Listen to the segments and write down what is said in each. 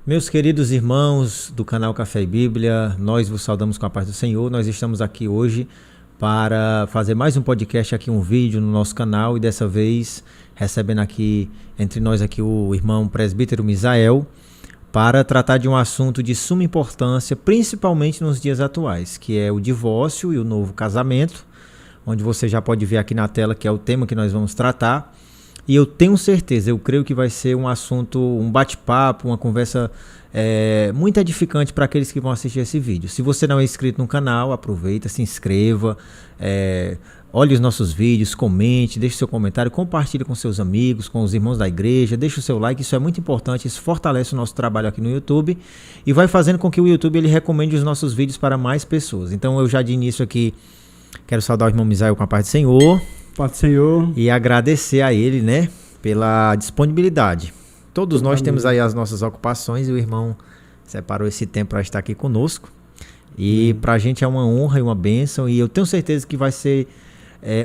Meus queridos irmãos do canal Café e Bíblia, nós vos saudamos com a paz do Senhor. Nós estamos aqui hoje para fazer mais um podcast, aqui um vídeo no nosso canal, e dessa vez recebendo aqui entre nós aqui o irmão presbítero Misael para tratar de um assunto de suma importância, principalmente nos dias atuais, que é o divórcio e o novo casamento, onde você já pode ver aqui na tela que é o tema que nós vamos tratar. E eu tenho certeza, eu creio que vai ser um assunto, um bate-papo, uma conversa muito edificante para aqueles que vão assistir esse vídeo. Se você não é inscrito no canal, aproveita, se inscreva, olhe os nossos vídeos, comente, deixe seu comentário, compartilhe com seus amigos, com os irmãos da igreja, deixe o seu like, isso é muito importante, isso fortalece o nosso trabalho aqui no YouTube e vai fazendo com que o YouTube ele recomende os nossos vídeos para mais pessoas. Então eu já de início aqui quero saudar o irmão Misael com a paz do Senhor. Paz do Senhor. E agradecer a ele, né, pela disponibilidade. Todos nós temos aí as nossas ocupações e o irmão separou esse tempo para estar aqui conosco. E para a gente é uma honra e uma bênção, e eu tenho certeza que vai ser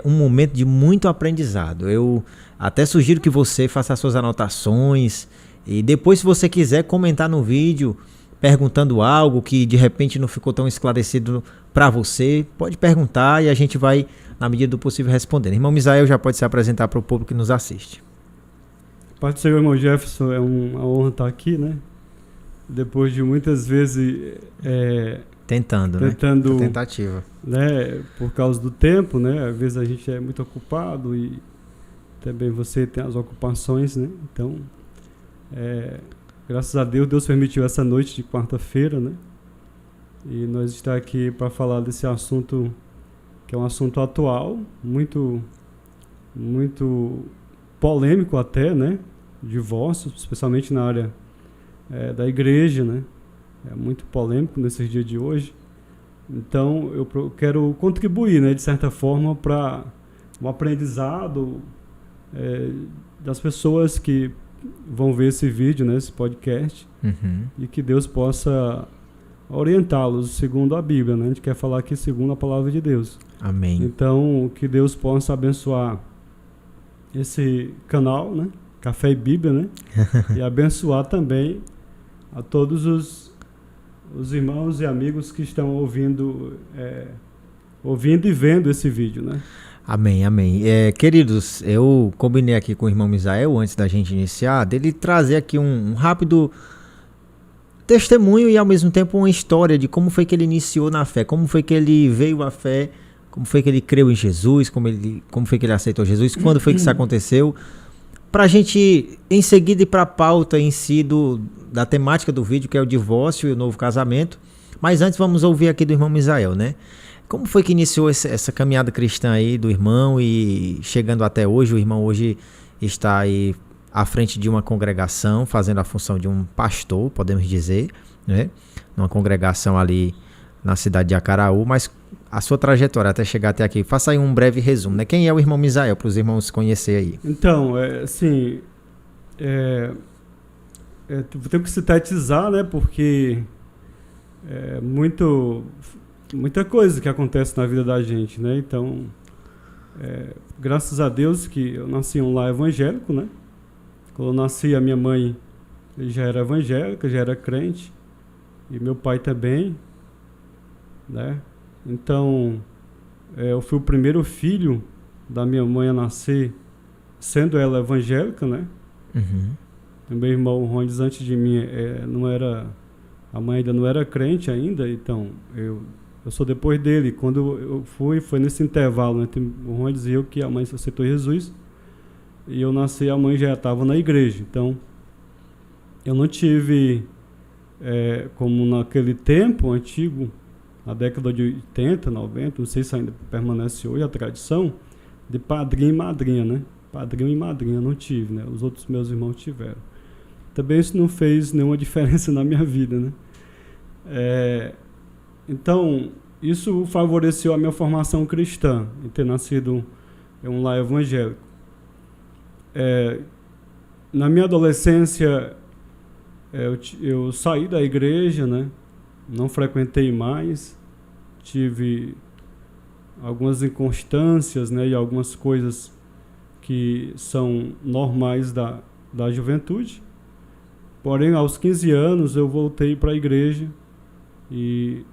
um momento de muito aprendizado. Eu até sugiro que você faça as suas anotações e depois, se você quiser comentar no vídeo, perguntando algo que de repente não ficou tão esclarecido para você, pode perguntar e a gente vai, na medida do possível, respondendo. Irmão Misael já pode se apresentar para o público que nos assiste. Paz do Senhor, irmão Jefferson, é uma honra estar aqui, né? Depois de muitas vezes Tentativa. Né? Por causa do tempo, né? Às vezes a gente é muito ocupado e também você tem as ocupações, né? Então, graças a Deus, Deus permitiu essa noite de quarta-feira, né? E nós estamos aqui para falar desse assunto, que é um assunto atual, muito polêmico até, né? Divórcio, especialmente na área da igreja, né? É muito polêmico nesses dias de hoje. Então, eu quero contribuir, né, de certa forma, para um aprendizado das pessoas que vão ver esse vídeo, né, esse podcast, e que Deus possa orientá-los segundo a Bíblia, né? A gente quer falar aqui segundo a palavra de Deus. Amém. Então, que Deus possa abençoar esse canal, né? Café e Bíblia, né? E abençoar também a todos os irmãos e amigos que estão ouvindo e vendo esse vídeo, né? Amém, amém. Queridos, eu combinei aqui com o irmão Misael, antes da gente iniciar, dele trazer aqui um rápido testemunho e ao mesmo tempo uma história de como foi que ele iniciou na fé, como foi que ele veio à fé, como foi que ele creu em Jesus, como foi que ele aceitou Jesus, quando foi que isso aconteceu, para a gente em seguida ir para a pauta em si da temática do vídeo, que é o divórcio e o novo casamento. Mas antes vamos ouvir aqui do irmão Misael, né? Como foi que iniciou essa caminhada cristã aí do irmão e chegando até hoje? O irmão hoje está aí à frente de uma congregação, fazendo a função de um pastor, podemos dizer, né? Numa congregação ali na cidade de Acaraú, mas a sua trajetória até chegar até aqui, faça aí um breve resumo, né? Quem é o irmão Misael, para os irmãos conhecerem aí? Então, assim, vou ter que sintetizar, né? Porque muita coisa que acontece na vida da gente, né? Então, graças a Deus que eu nasci em um lar evangélico, né? Quando eu nasci, a minha mãe já era evangélica, já era crente, e meu pai também, né? Então, eu fui o primeiro filho da minha mãe a nascer, sendo ela evangélica, né? O meu irmão Rondes, antes de mim, a mãe ainda não era crente ainda, então eu sou depois dele. Quando eu foi nesse intervalo entre o Rondes e eu que a mãe aceitou Jesus, e eu nasci, a mãe já estava na igreja. Então, eu não tive, como naquele tempo antigo, na década de 80, 90, não sei se ainda permanece hoje a tradição, de padrinho e madrinha, né? Padrinho e madrinha não tive, né? Os outros meus irmãos tiveram. Também isso não fez nenhuma diferença na minha vida, né? Então, isso favoreceu a minha formação cristã, em ter nascido em um lar evangélico. Na minha adolescência, eu saí da igreja, né? Não frequentei mais, tive algumas inconstâncias, né? E algumas coisas que são normais da juventude. Porém, aos 15 anos, eu voltei para a igreja e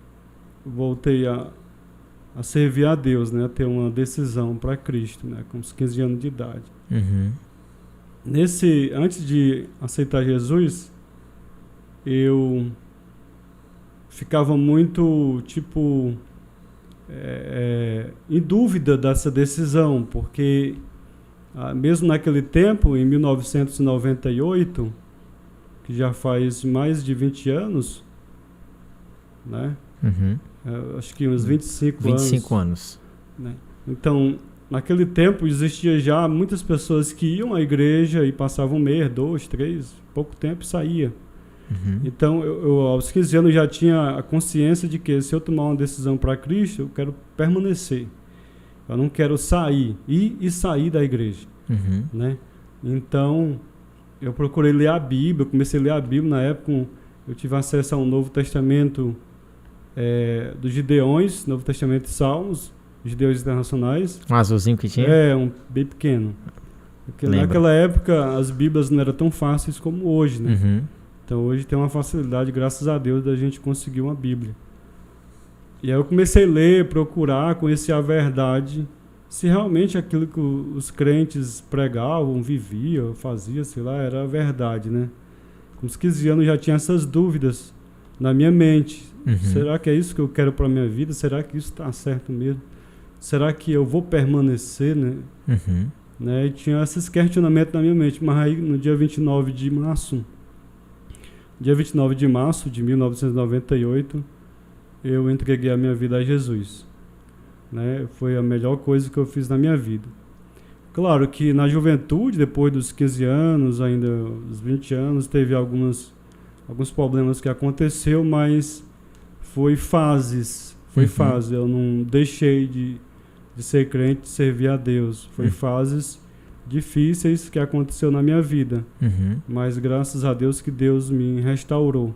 voltei a servir a Deus, né? A ter uma decisão para Cristo, né? Com os 15 anos de idade. Uhum. Antes de aceitar Jesus, eu ficava muito, em dúvida dessa decisão, porque mesmo naquele tempo, em 1998, que já faz mais de 20 anos, né? Uhum. Acho que uns 25 anos. Né? Então, naquele tempo existia já muitas pessoas que iam à igreja e passavam 1 mês, 2, 3, pouco tempo e saía. Uhum. Então, eu aos 15 anos já tinha a consciência de que se eu tomar uma decisão para Cristo, eu quero permanecer. Eu não quero sair, ir e sair da igreja. Uhum. Né? Então, eu procurei ler a Bíblia, comecei a ler a Bíblia. Na época, eu tive acesso ao Novo Testamento dos Gideões, Novo Testamento de Salmos, Gideões Internacionais. Um azulzinho que tinha? Bem pequeno. Porque naquela época, as Bíblias não eram tão fáceis como hoje, né? Uhum. Então, hoje tem uma facilidade, graças a Deus, da gente conseguir uma Bíblia. E aí eu comecei a ler, procurar, conhecer a verdade, se realmente aquilo que os crentes pregavam, viviam, faziam, sei lá, era a verdade, né? Com os 15 anos já tinha essas dúvidas na minha mente. Uhum. Será que é isso que eu quero para a minha vida? Será que isso está certo mesmo? Será que eu vou permanecer, né? Uhum. Né? E tinha esses questionamentos na minha mente. Mas aí, no dia 29 de março de 1998, eu entreguei a minha vida a Jesus. Né? Foi a melhor coisa que eu fiz na minha vida. Claro que na juventude, depois dos 15 anos, ainda dos 20 anos, teve alguns problemas que aconteceu, mas foi fases. Foi fase. Eu não deixei de ser crente, de servir a Deus. Foi fases difíceis que aconteceu na minha vida. Uhum. Mas graças a Deus que Deus me restaurou.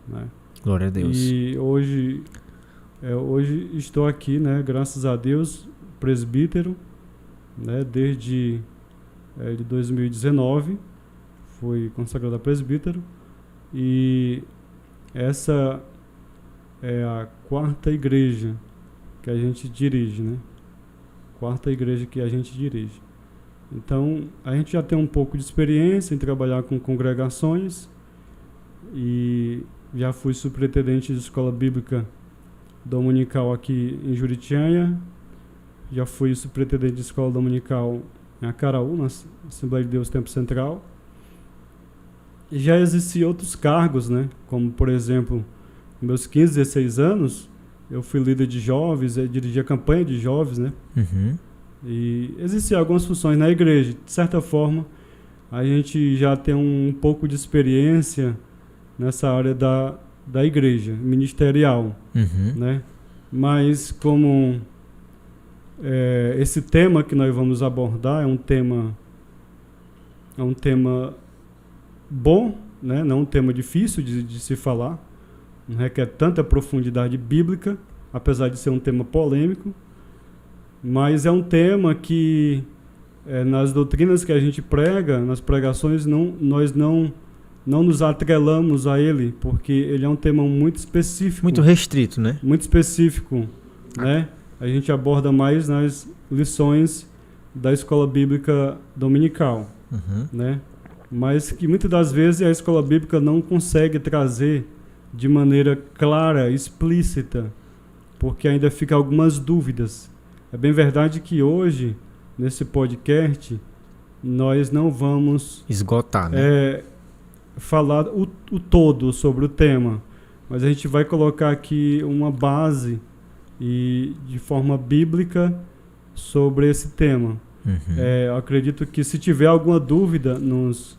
Né? Glória a Deus. E hoje estou aqui, né? Graças a Deus, presbítero, né? Desde de 2019 fui consagrado a presbítero. E essa é a 4ª igreja que a gente dirige, né? 4ª igreja que a gente dirige. Então, a gente já tem um pouco de experiência em trabalhar com congregações e já fui superintendente de escola bíblica dominical aqui em Juritianha, já fui superintendente de escola dominical em Acaraú, na Assembleia de Deus Tempo Central. E já existiam outros cargos, né? Como, por exemplo, meus 15, 16 anos, eu fui líder de jovens, dirigi a campanha de jovens, né? Uhum. E existiam algumas funções na igreja. De certa forma, a gente já tem um pouco de experiência nessa área da igreja, ministerial. Uhum. Né? Mas como esse tema que nós vamos abordar é um tema bom, né? Não um tema difícil de se falar, não requer tanta profundidade bíblica, apesar de ser um tema polêmico, mas é um tema que nas doutrinas que a gente prega, nas pregações, nós não nos atrelamos a ele, porque ele é um tema muito específico. Muito restrito, né? Muito específico, né? A gente aborda mais nas lições da escola bíblica dominical, né? Mas que muitas das vezes a escola bíblica não consegue trazer de maneira clara, explícita, porque ainda fica algumas dúvidas. É bem verdade que hoje, nesse podcast, nós não vamos esgotar, né? Falar o todo sobre o tema, mas a gente vai colocar aqui uma base e de forma bíblica sobre esse tema. Eu acredito que se tiver alguma dúvida nos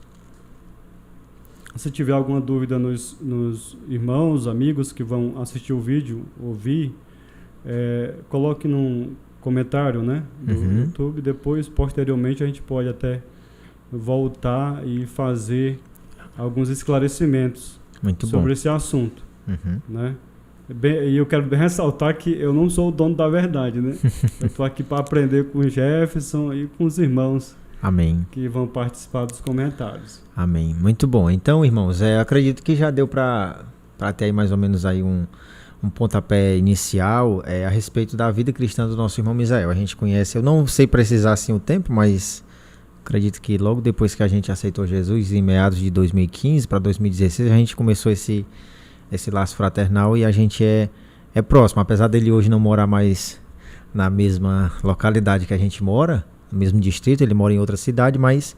irmãos, amigos que vão assistir o vídeo, ouvir, coloque num comentário, né, do YouTube. Depois, posteriormente, a gente pode até voltar e fazer alguns esclarecimentos sobre esse assunto. Né? E eu quero ressaltar que eu não sou o dono da verdade, né? Eu estou aqui para aprender com o Jefferson e com os irmãos Amém. que vão participar dos comentários. Amém. Muito bom. Então, irmãos, acredito que já deu para ter aí mais ou menos aí um pontapé inicial a respeito da vida cristã do nosso irmão Misael. A gente conhece, eu não sei precisar assim o tempo, mas acredito que logo depois que a gente aceitou Jesus, em meados de 2015 para 2016, a gente começou esse laço fraternal e a gente é próximo. Apesar dele hoje não morar mais na mesma localidade que a gente mora, no mesmo distrito, ele mora em outra cidade, mas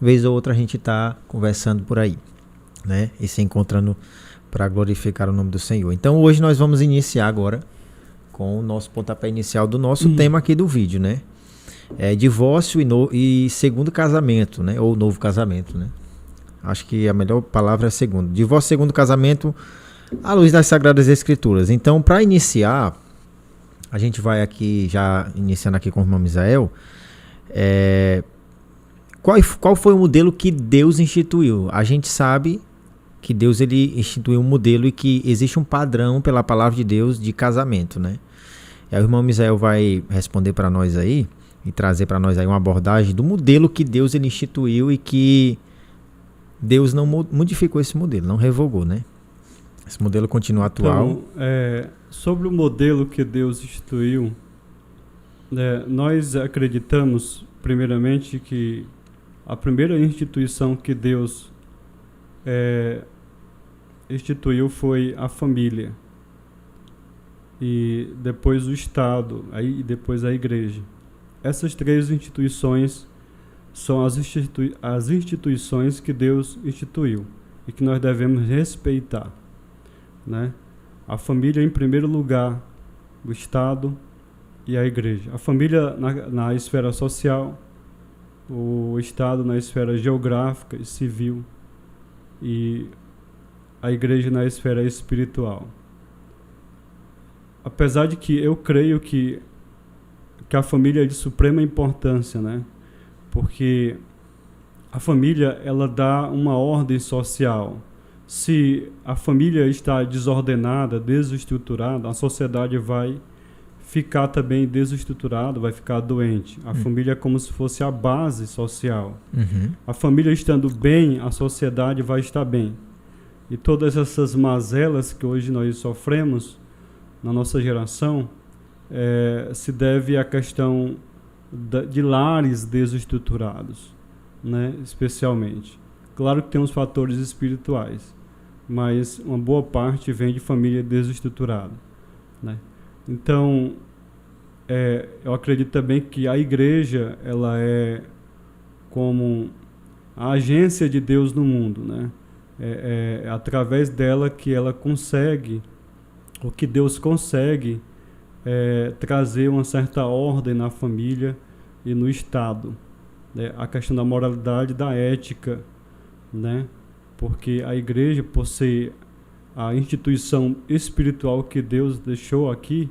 vez ou outra a gente está conversando por aí, né? E se encontrando para glorificar o nome do Senhor. Então hoje nós vamos iniciar agora com o nosso pontapé inicial do nosso tema aqui do vídeo, né? Divórcio e segundo casamento, né? Ou novo casamento, né? Acho que a melhor palavra é segundo. Divórcio e segundo casamento à luz das Sagradas Escrituras. Então, para iniciar, a gente vai aqui, já iniciando aqui com o irmão Misael, qual foi o modelo que Deus instituiu? A gente sabe que Deus ele instituiu um modelo e que existe um padrão pela palavra de Deus de casamento, né? E aí o irmão Misael vai responder para nós aí e trazer para nós aí uma abordagem do modelo que Deus ele instituiu e que Deus não modificou esse modelo, não revogou, né? Esse modelo continua atual. Então, sobre o modelo que Deus instituiu, nós acreditamos, primeiramente, que a primeira instituição que Deus instituiu foi a família, e depois o Estado, e depois a igreja. Essas três instituições são as instituições que Deus instituiu e que nós devemos respeitar, né? A família em primeiro lugar, o Estado e a igreja. A família na esfera social, o Estado na esfera geográfica e civil, e a igreja na esfera espiritual. Apesar de que eu creio que a família é de suprema importância, né? Porque a família, ela dá uma ordem social. Se a família está desordenada, desestruturada, a sociedade vai ficar também desestruturada, vai ficar doente. A família é como se fosse a base social. A família estando bem, a sociedade vai estar bem. E todas essas mazelas que hoje nós sofremos na nossa geração se deve à questão de lares desestruturados, né? Especialmente. Claro que tem os fatores espirituais, mas uma boa parte vem de família desestruturada, né? Então, eu acredito também que a igreja, ela é como a agência de Deus no mundo, né? É através dela que ela consegue, ou que Deus consegue trazer uma certa ordem na família e no Estado, né? A questão da moralidade, da ética, né? Porque a igreja, por ser a instituição espiritual que Deus deixou aqui,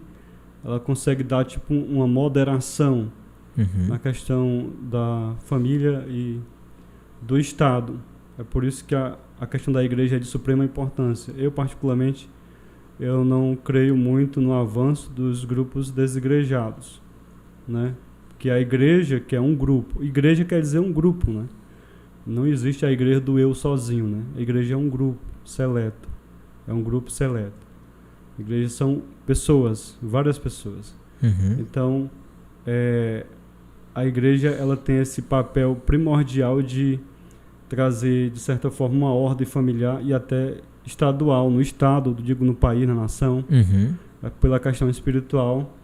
ela consegue dar tipo uma moderação na questão da família e do Estado. É por isso que a questão da igreja é de suprema importância. Eu, particularmente, eu não creio muito no avanço dos grupos desigrejados, né? Que a igreja, que é um grupo. Igreja quer dizer um grupo, né? Não existe a igreja do eu sozinho, né? A igreja é um grupo seleto. É um grupo seleto. A igreja são pessoas, várias pessoas. Então, a igreja, ela tem esse papel primordial de trazer, de certa forma, uma ordem familiar e até estadual, no Estado, digo no país, na nação, pela questão espiritual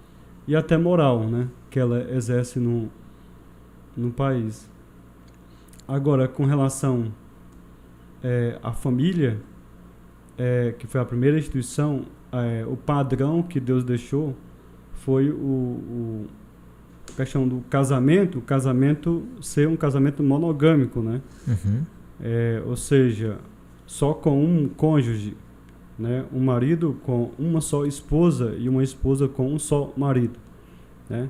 e até moral, né? Que ela exerce no país. Agora, com relação à família, que foi a primeira instituição, o padrão que Deus deixou foi a questão do casamento, o casamento ser um casamento monogâmico, né? Ou seja, só com um cônjuge, né? Um marido com uma só esposa e uma esposa com um só marido, né?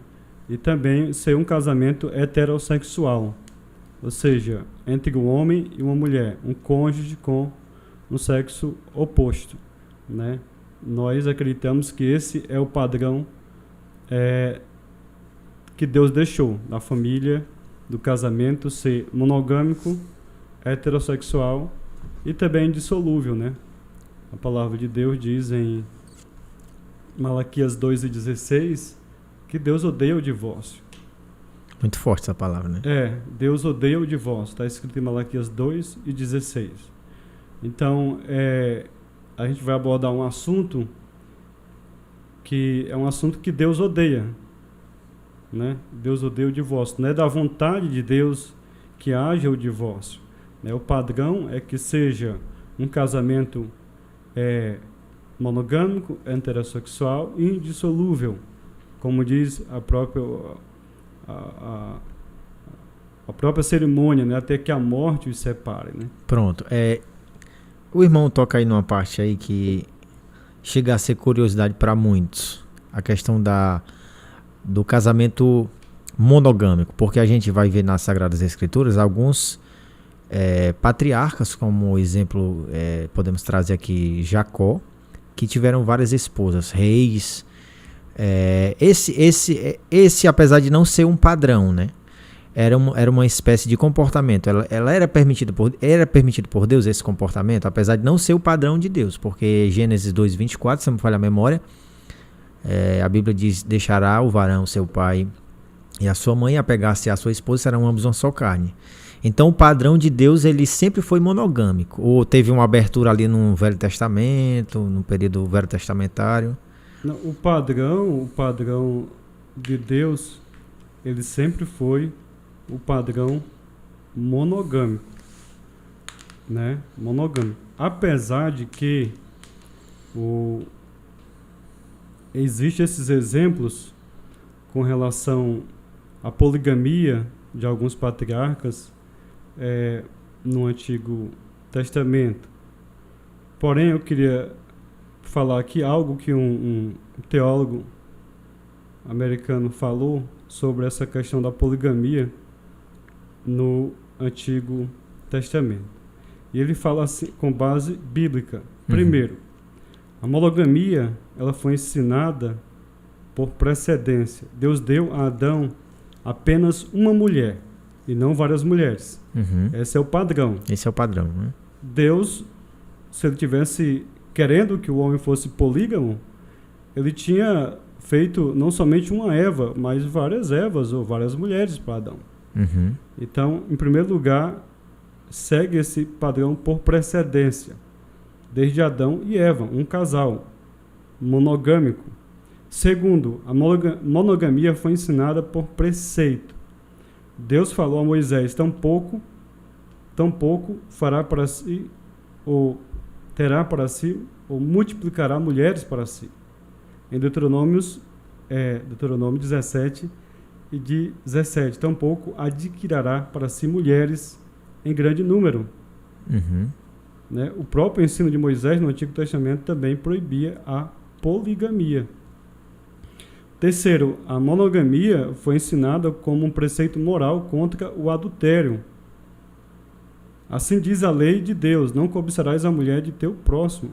E também ser um casamento heterossexual, ou seja, entre um homem e uma mulher, um cônjuge com um sexo oposto, né? Nós acreditamos que esse é o padrão que Deus deixou da família do casamento ser monogâmico, heterossexual e também indissolúvel, né? A palavra de Deus diz em Malaquias 2:16 que Deus odeia o divórcio. Muito forte essa palavra, né? Deus odeia o divórcio. Está escrito em Malaquias 2:16. Então, a gente vai abordar um assunto que é um assunto que Deus odeia, né? Deus odeia o divórcio. Não é da vontade de Deus que haja o divórcio, né? O padrão é que seja um casamento monogâmico, heterossexual e indissolúvel, como diz a própria cerimônia, né? Até que a morte os separe, né? Pronto. O irmão toca aí numa parte aí que chega a ser curiosidade para muitos. A questão do casamento monogâmico. Porque a gente vai ver nas Sagradas Escrituras alguns patriarcas, como exemplo, podemos trazer aqui Jacó, que tiveram várias esposas, reis. Esse, apesar de não ser um padrão, né? Era uma espécie de comportamento. Ela era permitido por Deus esse comportamento, apesar de não ser o padrão de Deus, porque Gênesis 2:24, se não me falha a memória, a Bíblia diz: deixará o varão seu pai e a sua mãe, apegar-se à sua esposa, serão ambos uma só carne. Então o padrão de Deus, ele sempre foi monogâmico, ou teve uma abertura ali no Velho Testamento, no período velho testamentário. Não, o padrão de Deus, ele sempre foi o padrão monogâmico, né? Monogâmico. Apesar de que existem esses exemplos com relação à poligamia de alguns patriarcas no Antigo Testamento. Porém, eu queria falar aqui algo que um teólogo americano falou sobre essa questão da poligamia no Antigo Testamento. E ele fala assim, com base bíblica. Primeiro, a monogamia, ela foi ensinada por precedência. Deus deu a Adão apenas uma mulher e não várias mulheres. Esse é o padrão. Esse é o padrão, né? Deus, se ele tivesse querendo que o homem fosse polígamo, ele tinha feito não somente uma Eva, mas várias Evas ou várias mulheres para Adão. Então, em primeiro lugar, segue esse padrão por precedência. Desde Adão e Eva, um casal monogâmico. Segundo, a monogamia foi ensinada por preceito. Deus falou a Moisés: tampouco fará para si, ou terá para si, ou multiplicará mulheres para si. Em Deuteronômio 17 e 17. Tampouco adquirirá para si mulheres em grande número. Né? O próprio ensino de Moisés no Antigo Testamento também proibia a poligamia. Terceiro, a monogamia foi ensinada como um preceito moral contra o adultério. Assim diz a lei de Deus: não cobiçarás a mulher de teu próximo.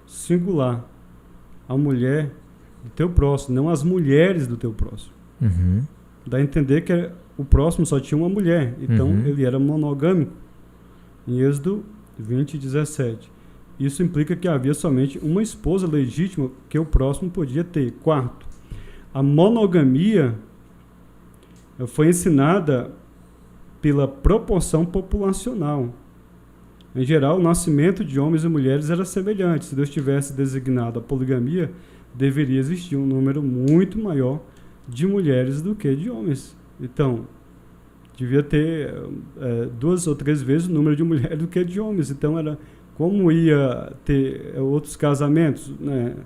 Singular. A mulher do teu próximo, não as mulheres do teu próximo. Dá a entender que o próximo só tinha uma mulher, então ele era monogâmico. Em Êxodo 20:17. Isso implica que havia somente uma esposa legítima que o próximo podia ter. Quarto, a monogamia foi ensinada pela proporção populacional. Em geral, o nascimento de homens e mulheres era semelhante. Se Deus tivesse designado a poligamia, deveria existir um número muito maior de mulheres do que de homens. Então, devia ter 2 ou 3 vezes o número de mulheres do que de homens. Então, era como ia ter outros casamentos, né?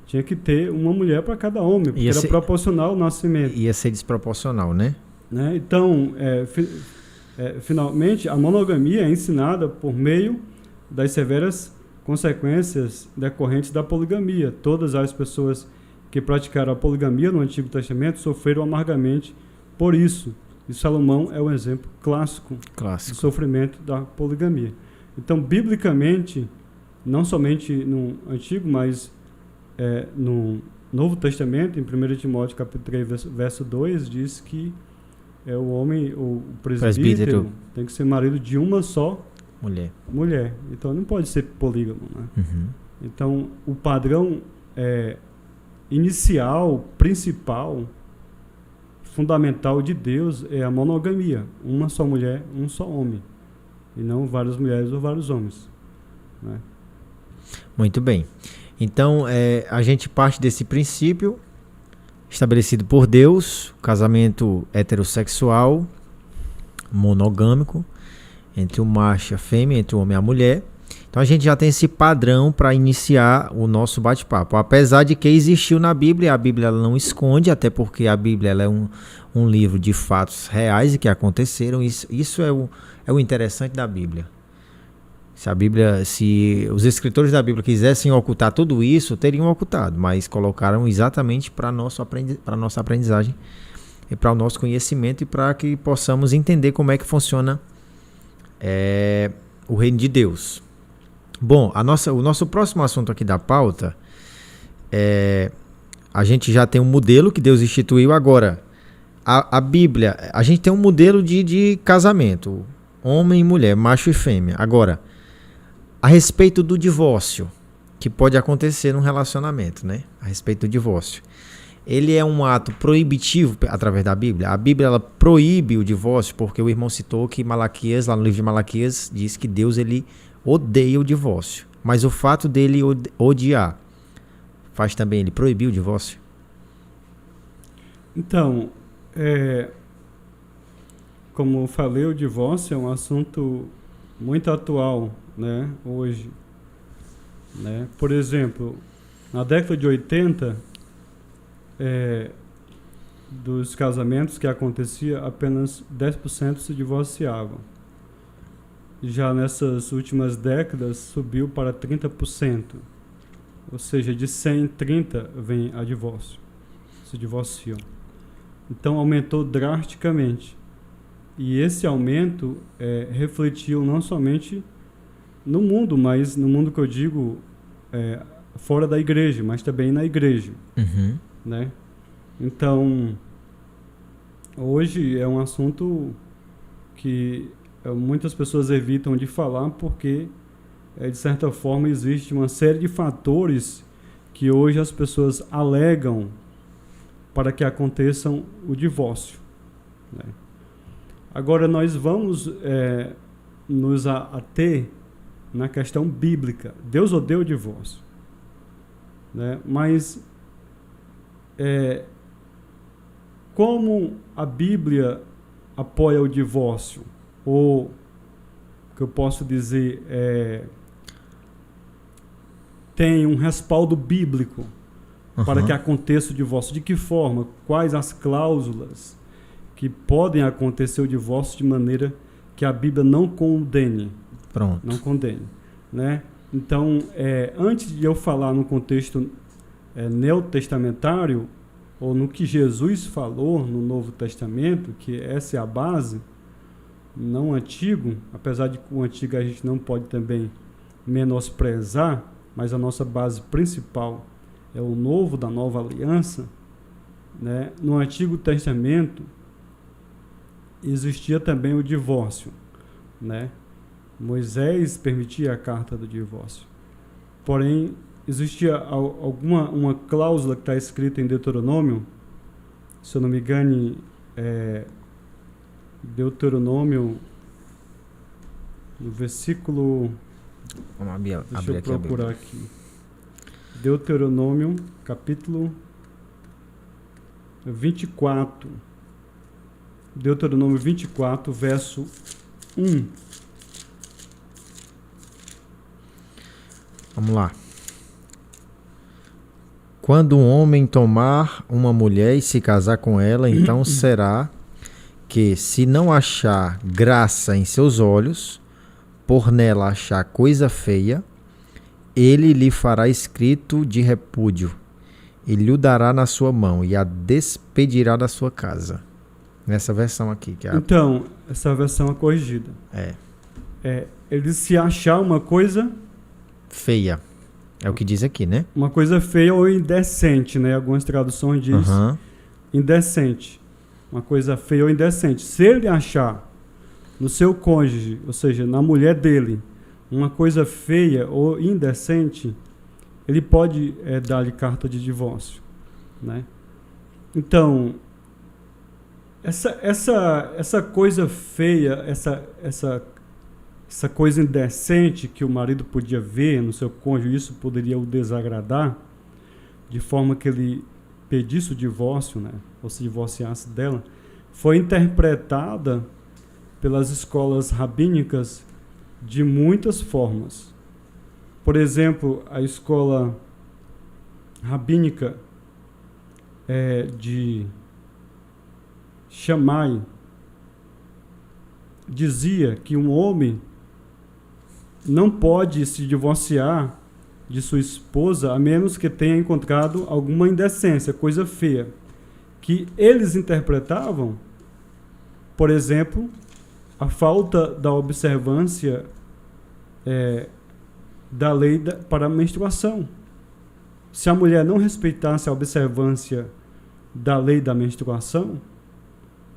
Tinha que ter uma mulher para cada homem, porque era proporcional ao nascimento. Ia ser desproporcional, né? Então, finalmente, a monogamia é ensinada por meio das severas consequências decorrentes da poligamia. Todas as pessoas que praticaram a poligamia no Antigo Testamento sofreram amargamente por isso. E Salomão é o exemplo clássico do sofrimento da poligamia. Então, biblicamente, não somente no Antigo, mas no Novo Testamento, em 1 Timóteo capítulo 3, verso 2, diz que é o homem, o presbítero tem que ser marido de uma só mulher. Então não pode ser polígamo, né? Uhum. Então o padrão inicial, principal, fundamental de Deus é a monogamia. Uma só mulher, um só homem. E não várias mulheres ou vários homens, né? Muito bem. Então, a gente parte desse princípio estabelecido por Deus, o casamento heterossexual, monogâmico, entre o macho e a fêmea, entre o homem e a mulher. Então, a gente já tem esse padrão para iniciar o nosso bate-papo. Apesar de que existiu na Bíblia, a Bíblia ela não esconde, até porque a Bíblia ela é um livro de fatos reais e que aconteceram. Isso é o interessante da Bíblia. Se os escritores da Bíblia quisessem ocultar tudo isso, teriam ocultado, mas colocaram exatamente para a nossa aprendizagem e para o nosso conhecimento e para que possamos entender como é que funciona o reino de Deus. Bom, o nosso próximo assunto aqui da pauta a gente já tem um modelo que Deus instituiu agora. A Bíblia, a gente tem um modelo de casamento, homem e mulher, macho e fêmea. Agora, a respeito do divórcio, que pode acontecer num relacionamento, né? A respeito do divórcio. Ele é um ato proibitivo através da Bíblia. A Bíblia ela proíbe o divórcio porque o irmão citou que Malaquias, lá no livro de Malaquias, diz que Deus ele odeia o divórcio. Mas o fato dele odiar faz também ele proibir o divórcio? Então, como eu falei, o divórcio é um assunto muito atual, né, hoje, né? Por exemplo, na década de 80, dos casamentos que acontecia, apenas 10% se divorciavam. Já nessas últimas décadas, subiu para 30%. Ou seja, de 100, 30 vem a divórcio, se divorciam. Então, aumentou drasticamente. E esse aumento refletiu não somente no mundo, mas no mundo que eu digo fora da igreja, mas também na igreja. Uhum. Né? Então, hoje é um assunto que muitas pessoas evitam de falar porque, de certa forma, existe uma série de fatores que hoje as pessoas alegam para que aconteçam o divórcio. Né? Agora, nós vamos nos ater na questão bíblica. Deus odeia o divórcio. Né? Mas como a Bíblia apoia o divórcio? Ou, o que eu posso dizer, tem um respaldo bíblico para que aconteça o divórcio? De que forma? Quais as cláusulas que podem acontecer o divórcio de maneira que a Bíblia não condene? Pronto. Não condene, né? Então, antes de eu falar no contexto neotestamentário, ou no que Jesus falou no Novo Testamento, que essa é a base, não o Antigo, apesar de que o Antigo a gente não pode também menosprezar, mas a nossa base principal é o Novo, da Nova Aliança, né? No Antigo Testamento existia também o divórcio, né? Moisés permitia a carta do divórcio. Porém, existia uma cláusula que está escrita em Deuteronômio, se eu não me engano, Deuteronômio, no versículo... Vamos abrir deixa eu procurar aqui. Deuteronômio, capítulo 24. Deuteronômio 24, verso 1. Vamos lá. Quando um homem tomar uma mulher e se casar com ela, então será que, se não achar graça em seus olhos, por nela achar coisa feia, ele lhe fará escrito de repúdio, e lhe o dará na sua mão, e a despedirá da sua casa. Nessa versão aqui. Então, essa versão é corrigida. Ele se achar uma coisa... feia. É o que diz aqui, né? Uma coisa feia ou indecente, né? Algumas traduções dizem indecente. uma coisa feia ou indecente. Se ele achar no seu cônjuge, ou seja, na mulher dele, uma coisa feia ou indecente, ele pode dar-lhe carta de divórcio, né? Então, essa coisa feia, essa coisa indecente que o marido podia ver no seu cônjuge, isso poderia o desagradar, de forma que ele pedisse o divórcio, né, ou se divorciasse dela, foi interpretada pelas escolas rabínicas de muitas formas. Por exemplo, a escola rabínica de Shammai dizia que um homem não pode se divorciar de sua esposa a menos que tenha encontrado alguma indecência, coisa feia, que eles interpretavam, por exemplo, a falta da observância da lei para a menstruação. Se a mulher não respeitasse a observância da lei da menstruação,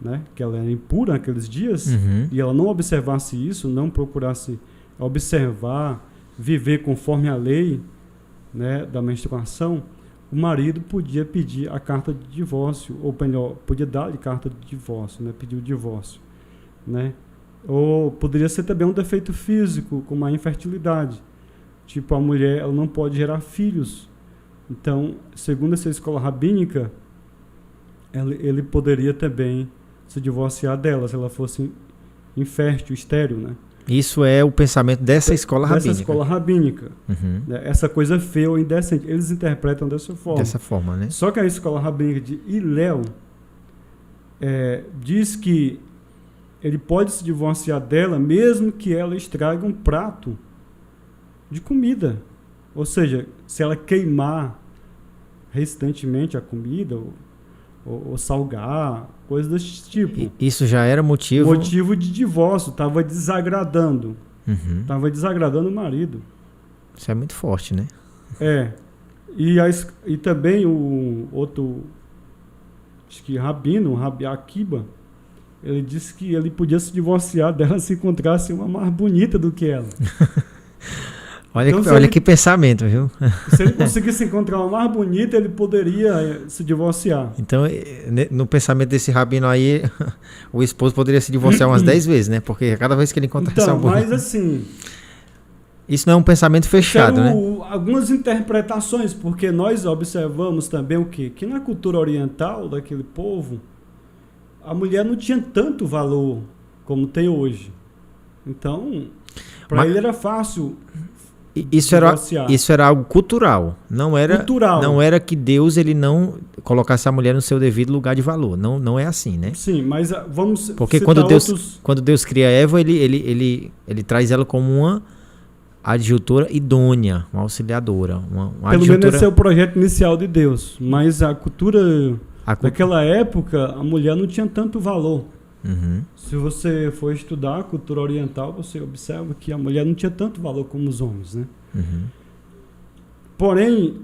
né, que ela era impura naqueles dias, e ela não observasse isso, não procurasse observar, viver conforme a lei, né, da menstruação, o marido podia pedir a carta de divórcio, ou melhor, podia dar-lhe carta de divórcio, né, pedir o divórcio, né? Ou poderia ser também um defeito físico, como a infertilidade. Tipo, a mulher ela não pode gerar filhos. Então, segundo essa escola rabínica, ele poderia também se divorciar dela, se ela fosse infértil, estéril, né? Isso é o pensamento dessa escola rabínica. Dessa escola rabínica. Né? Essa coisa feia ou indecente. Eles interpretam dessa forma. Dessa forma, né? Só que a escola rabínica de Hillel diz que ele pode se divorciar dela mesmo que ela estrague um prato de comida. Ou seja, se ela queimar restantemente a comida ou salgar, coisas desse tipo. Isso já era motivo... Motivo de divórcio, estava desagradando. Estava desagradando o marido. Isso é muito forte, né? E também o outro, acho que rabino, Rabi Akiba, ele disse que ele podia se divorciar dela se encontrasse uma mais bonita do que ela. Olha que pensamento, viu? Se ele conseguisse encontrar uma mais bonita, ele poderia se divorciar. Então, no pensamento desse rabino aí, o esposo poderia se divorciar umas 10 vezes, né? Porque cada vez que ele encontra essa bonita... Mas assim... Isso não é um pensamento fechado, né? Algumas interpretações, porque nós observamos também o quê? Que na cultura oriental daquele povo, a mulher não tinha tanto valor como tem hoje. Então, para ele era fácil... Isso era algo cultural. Não era que Deus ele não colocasse a mulher no seu devido lugar de valor. Não é assim, né? Sim, mas vamos porque quando Deus cria Eva, ele traz ela como uma adjutora idônea, uma auxiliadora, uma pelo adjutora... menos esse é o projeto inicial de Deus. Mas a cultura daquela época, a mulher não tinha tanto valor. Se você for estudar a cultura oriental, você observa que a mulher não tinha tanto valor como os homens, né? Porém,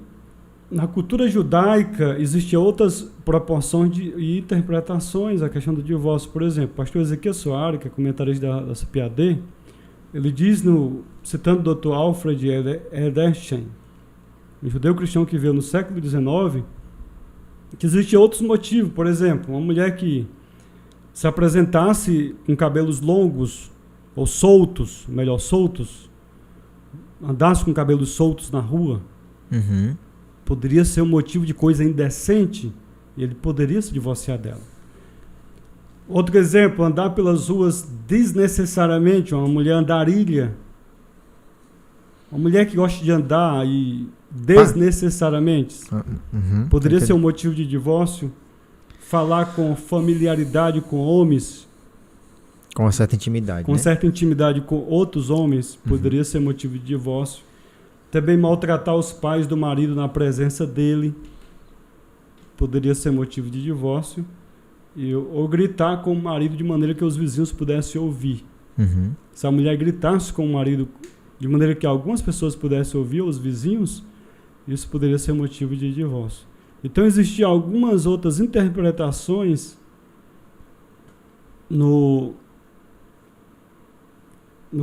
na cultura judaica existiam outras proporções e interpretações à questão do divórcio. Por exemplo, o pastor Ezequiel Soares, que é comentarista da CPAD, ele diz, citando o Dr. Alfred Edersheim, um judeu cristão que veio no século XIX, que existiam outros motivos. Por exemplo, uma mulher que se apresentasse com cabelos longos ou soltos, melhor soltos, andasse com cabelos soltos na rua, poderia ser um motivo de coisa indecente e ele poderia se divorciar dela. Outro exemplo, andar pelas ruas desnecessariamente, uma mulher andarilha, uma mulher que gosta de andar e desnecessariamente, poderia ser um motivo de divórcio. Falar com familiaridade com homens. Com uma certa intimidade. Com certa intimidade com outros homens, poderia ser motivo de divórcio. Também maltratar os pais do marido na presença dele, poderia ser motivo de divórcio. Ou gritar com o marido de maneira que os vizinhos pudessem ouvir. Se a mulher gritasse com o marido de maneira que algumas pessoas pudessem ouvir, os vizinhos, isso poderia ser motivo de divórcio. Então existiam algumas outras interpretações no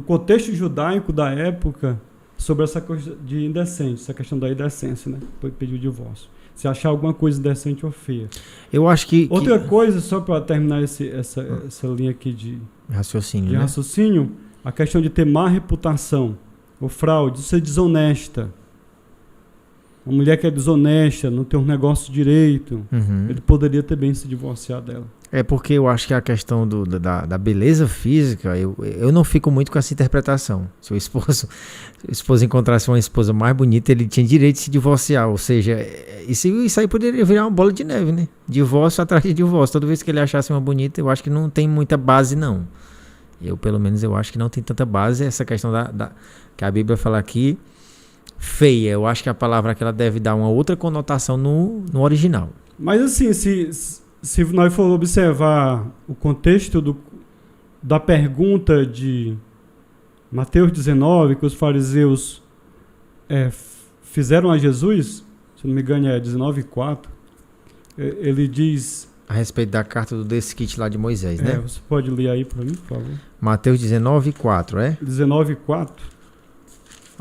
contexto judaico da época, sobre essa coisa de indecente, essa questão da indecência, né? Pedir o divórcio. Se achar alguma coisa indecente ou feia. Eu acho que... Outra coisa, só para terminar essa linha aqui de raciocínio, a questão de ter má reputação, ou fraude, de ser desonesta. Uma mulher que é desonesta, não tem um negócio direito, ele poderia também se divorciar dela. É porque eu acho que a questão da beleza física, eu não fico muito com essa interpretação. Se o esposo encontrasse uma esposa mais bonita, ele tinha direito de se divorciar. Ou seja, isso aí poderia virar uma bola de neve, né? Divórcio atrás de divórcio. Toda vez que ele achasse uma bonita, eu acho que não tem muita base, não. Pelo menos, eu acho que não tem tanta base. Essa questão que a Bíblia fala aqui, feia. Eu acho que a palavra que ela deve dar uma outra conotação no original. Mas assim, se nós for observar o contexto da pergunta de Mateus 19, que os fariseus fizeram a Jesus, se não me engano é 19:4, ele diz... A respeito da carta do desquite lá de Moisés, né? Você pode ler aí para mim, por favor. Mateus 19:4, 19:4.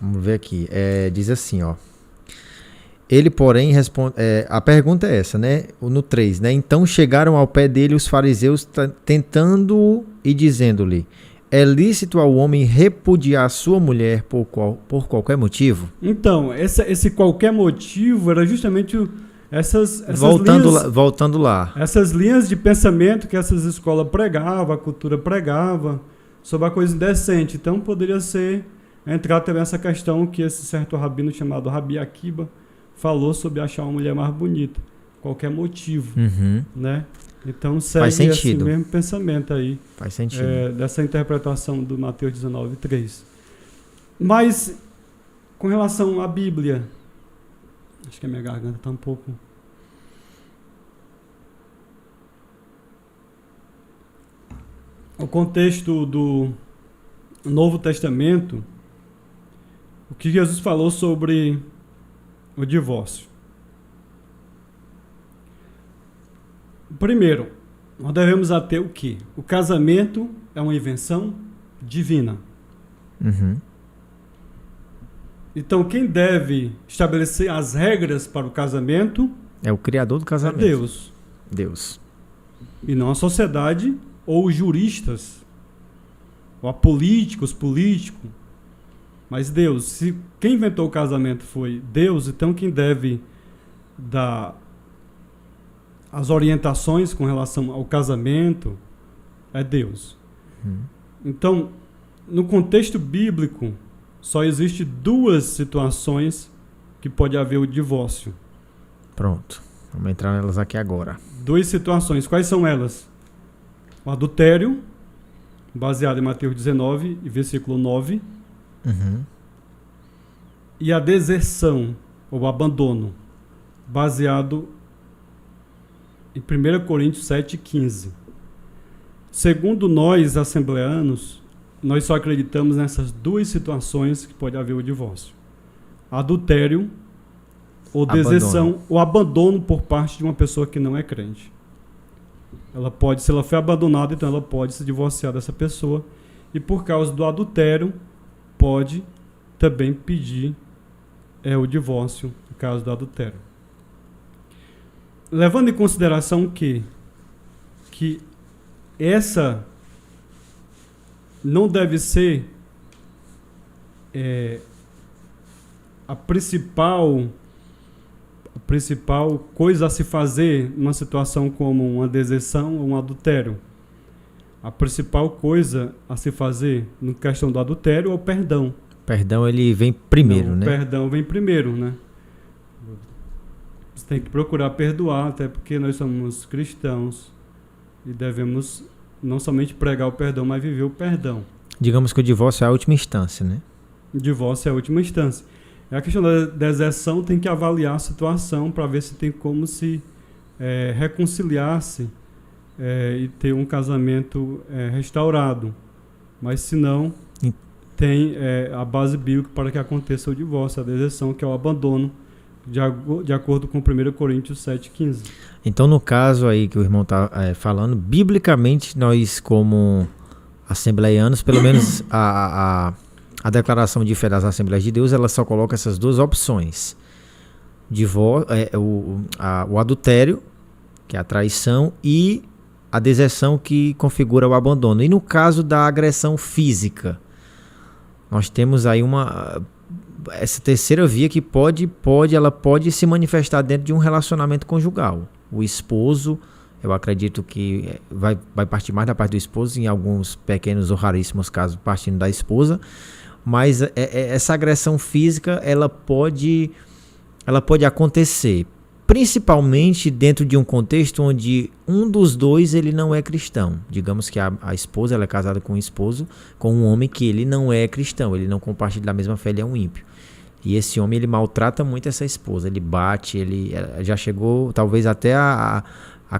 Vamos ver aqui. Diz assim, ó. Ele, porém, responde... a pergunta é essa, né? No 3, né? Então chegaram ao pé dele os fariseus tentando e dizendo-lhe: é lícito ao homem repudiar sua mulher por qualquer motivo? Então, esse qualquer motivo era justamente essas voltando lá. Essas linhas de pensamento que essas escolas pregavam, a cultura pregava, sobre a coisa indecente. Então, poderia entrar também essa questão que esse certo rabino chamado Rabi Akiba falou sobre achar uma mulher mais bonita, qualquer motivo, né? Então segue esse mesmo pensamento aí. Faz sentido. Dessa interpretação do Mateus 19:3. Mas com relação à Bíblia, acho que a minha garganta está um pouco... O contexto do Novo Testamento, o que Jesus falou sobre o divórcio. Primeiro, nós devemos ater o quê? O casamento é uma invenção divina. Então, quem deve estabelecer as regras para o casamento é o Criador do casamento. É Deus. E não a sociedade ou os juristas, ou políticos. Mas Deus, se quem inventou o casamento foi Deus, então quem deve dar as orientações com relação ao casamento é Deus. Então, no contexto bíblico, só existe duas situações que pode haver o divórcio. Pronto, vamos entrar nelas aqui agora. Duas situações, quais são elas? O adultério, baseado em Mateus 19, versículo 9. E a deserção, ou abandono, baseado em 1 Coríntios 7,15. Segundo nós, assembleanos, nós só acreditamos nessas duas situações que pode haver o divórcio. Adultério, ou deserção, ou abandono por parte de uma pessoa que não é crente. Ela pode, se ela foi abandonada, então ela pode se divorciar dessa pessoa. E por causa do adultério, pode também pedir o divórcio, no caso do adultério. Levando em consideração que essa não deve ser a principal coisa a se fazer numa situação como uma deserção ou um adultério. A principal coisa a se fazer na questão do adultério é o perdão. O perdão, ele vem primeiro, né? O perdão vem primeiro, né? Você tem que procurar perdoar, até porque nós somos cristãos e devemos não somente pregar o perdão, mas viver o perdão. Digamos que o divórcio é a última instância, né? O divórcio é a última instância. A questão da deserção tem que avaliar a situação para ver se tem como se reconciliar-se e ter um casamento restaurado. Mas se não, tem a base bíblica para que aconteça o divórcio, a deserção, que é o abandono de acordo com 1 Coríntios 7,15. Então, no caso aí que o irmão está falando, biblicamente, nós como assembleianos, pelo menos a declaração de fé das Assembleias de Deus, ela só coloca essas duas opções. O adultério, que é a traição, e a deserção, que configura o abandono. E no caso da agressão física, nós temos aí essa terceira via que ela pode se manifestar dentro de um relacionamento conjugal. O esposo, eu acredito que vai partir mais da parte do esposo, em alguns pequenos ou raríssimos casos partindo da esposa, mas essa agressão física ela pode acontecer, principalmente dentro de um contexto onde um dos dois ele não é cristão. Digamos que a esposa ela é casada com um esposo, com um homem que ele não é cristão, ele não compartilha da mesma fé, ele é um ímpio. E esse homem ele maltrata muito essa esposa, ele bate, ele já chegou talvez até a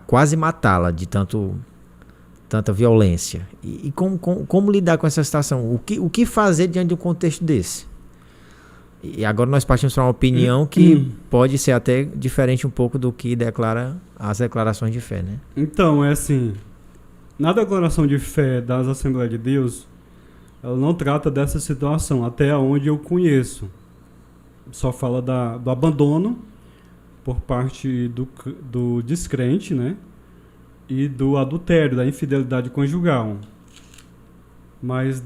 quase matá-la de tanta violência. E como lidar com essa situação? O que fazer diante de um contexto desse? E agora nós partimos para uma opinião que pode ser até diferente um pouco do que declara as declarações de fé, né? Então, é assim, na declaração de fé das Assembleias de Deus, ela não trata dessa situação, até onde eu conheço. Só fala do abandono por parte do descrente, né? E do adultério, da infidelidade conjugal. Mas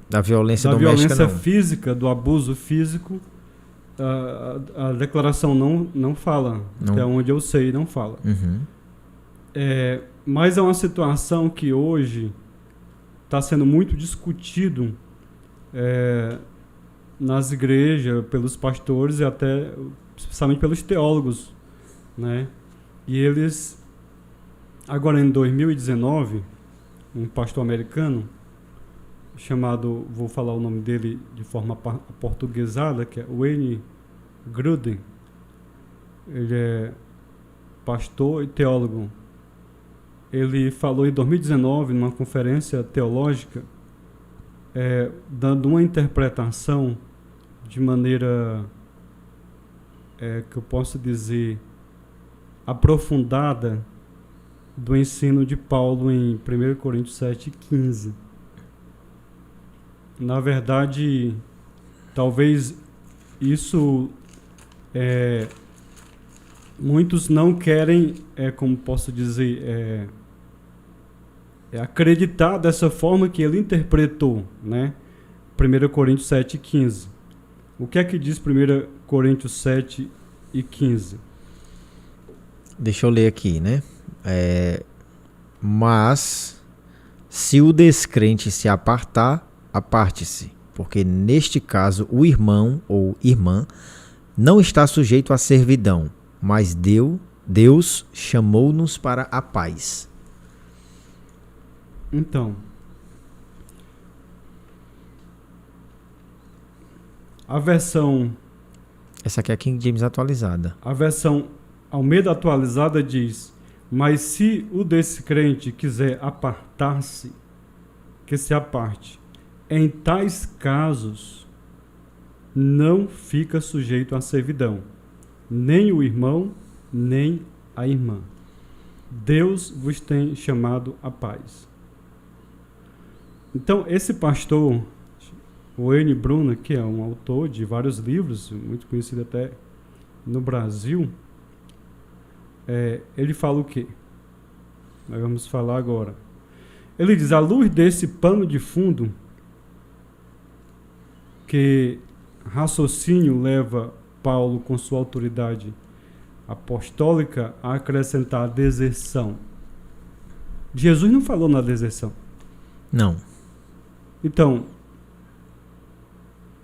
da violência doméstica, violência não. Física, do abuso físico, a declaração não fala. Não. Até onde eu sei, não fala. Uhum. Mas é uma situação que hoje está sendo muito discutido nas igrejas, pelos pastores e até, especialmente pelos teólogos, né? E eles, agora em 2019, um pastor americano chamado, vou falar o nome dele de forma portuguesada, que é Wayne Grudem. Ele é pastor e teólogo. Ele falou em 2019, numa conferência teológica, dando uma interpretação de maneira, que eu posso dizer, aprofundada do ensino de Paulo em 1 Coríntios 7,15. Na verdade, talvez isso muitos não querem, como posso dizer, acreditar dessa forma que ele interpretou, né? 1 Coríntios 7,15. O que é que diz 1 Coríntios 7,15? Deixa eu ler aqui, né? Mas se o descrente se apartar, aparte-se, porque neste caso o irmão ou irmã não está sujeito à servidão, mas Deus chamou-nos para a paz. Então, a versão... Essa aqui é a King James atualizada. A versão Almeida atualizada diz: mas se o descrente quiser apartar-se, que se aparte. Em tais casos, não fica sujeito à servidão, nem o irmão, nem a irmã. Deus vos tem chamado à paz. Então, esse pastor, o Wayne Brunner, que é um autor de vários livros, muito conhecido até no Brasil, ele fala o quê? Nós vamos falar agora. Ele diz: à luz desse pano de fundo, que raciocínio leva Paulo, com sua autoridade apostólica, a acrescentar a deserção. Jesus não falou na deserção. Não. Então,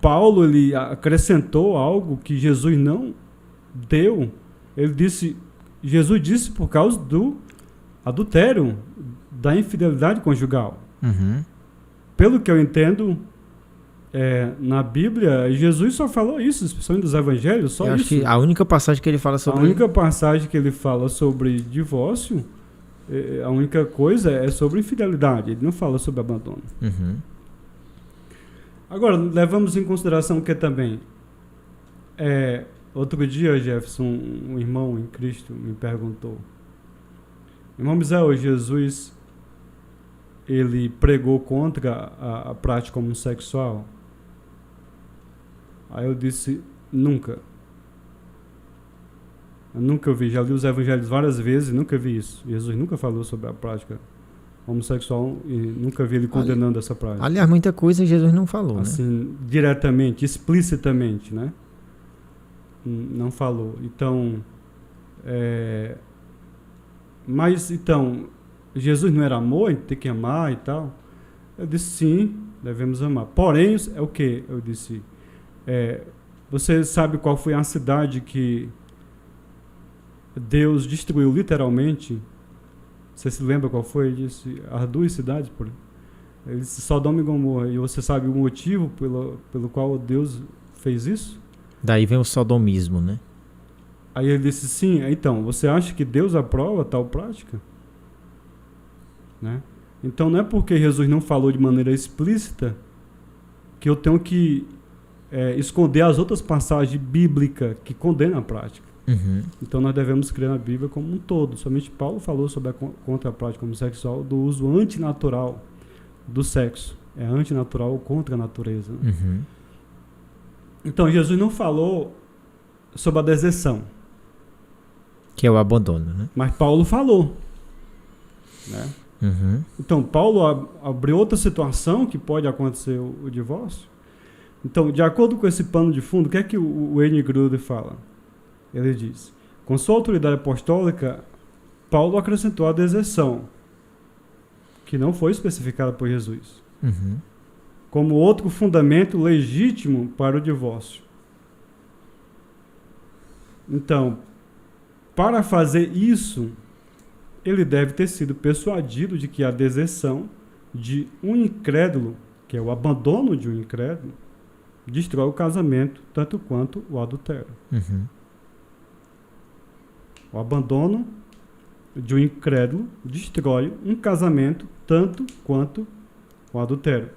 Paulo ele acrescentou algo que Jesus não deu. Ele disse, Jesus disse por causa do adultério, da infidelidade conjugal. Uhum. Pelo que eu entendo, na Bíblia, Jesus só falou isso, especialmente dos evangelhos, só eu isso. acho que a única passagem que ele fala sobre... A única passagem que ele fala sobre divórcio, a única coisa é sobre infidelidade, ele não fala sobre abandono. Uhum. Agora, levamos em consideração que também, Outro dia, Jefferson, um irmão em Cristo me perguntou: irmão Misael, Jesus, ele pregou contra a prática homossexual? Aí eu disse: nunca. Eu nunca vi, já li os evangelhos várias vezes e nunca vi isso. Jesus nunca falou sobre a prática homossexual e nunca vi ele condenando essa prática. Aliás, muita coisa Jesus não falou, assim, né? Diretamente, explicitamente, né? Não falou. Então, mas então, Jesus não era amor, a gente tem que amar e tal? Eu disse: sim, devemos amar. Porém, é o que? Eu disse: você sabe qual foi a cidade que Deus destruiu literalmente? Você se lembra qual foi? Ele disse: as 2 cidades, ele disse Sodoma e Gomorra. E você sabe o motivo pelo qual Deus fez isso? Daí vem o sodomismo, né? Aí ele disse: sim, então, você acha que Deus aprova tal prática? Né? Então não é porque Jesus não falou de maneira explícita que eu tenho que esconder as outras passagens bíblicas que condenam a prática. Uhum. Então nós devemos crer na Bíblia como um todo. Somente Paulo falou sobre contra a prática homossexual, do uso antinatural do sexo. É antinatural contra a natureza. Né? Uhum. Então Jesus não falou sobre a deserção. Que é o abandono, né? Mas Paulo falou. Né? Uhum. Então Paulo abriu outra situação que pode acontecer o divórcio. Então, de acordo com esse pano de fundo, o que é que o N. Gruden fala? Ele diz: com sua autoridade apostólica, Paulo acrescentou a deserção, que não foi especificada por Jesus, como outro fundamento legítimo para o divórcio. Então, para fazer isso, ele deve ter sido persuadido de que a deserção de um incrédulo, que é o abandono de um incrédulo, destrói o casamento tanto quanto o adultério. O abandono de um incrédulo destrói um casamento tanto quanto o adultério.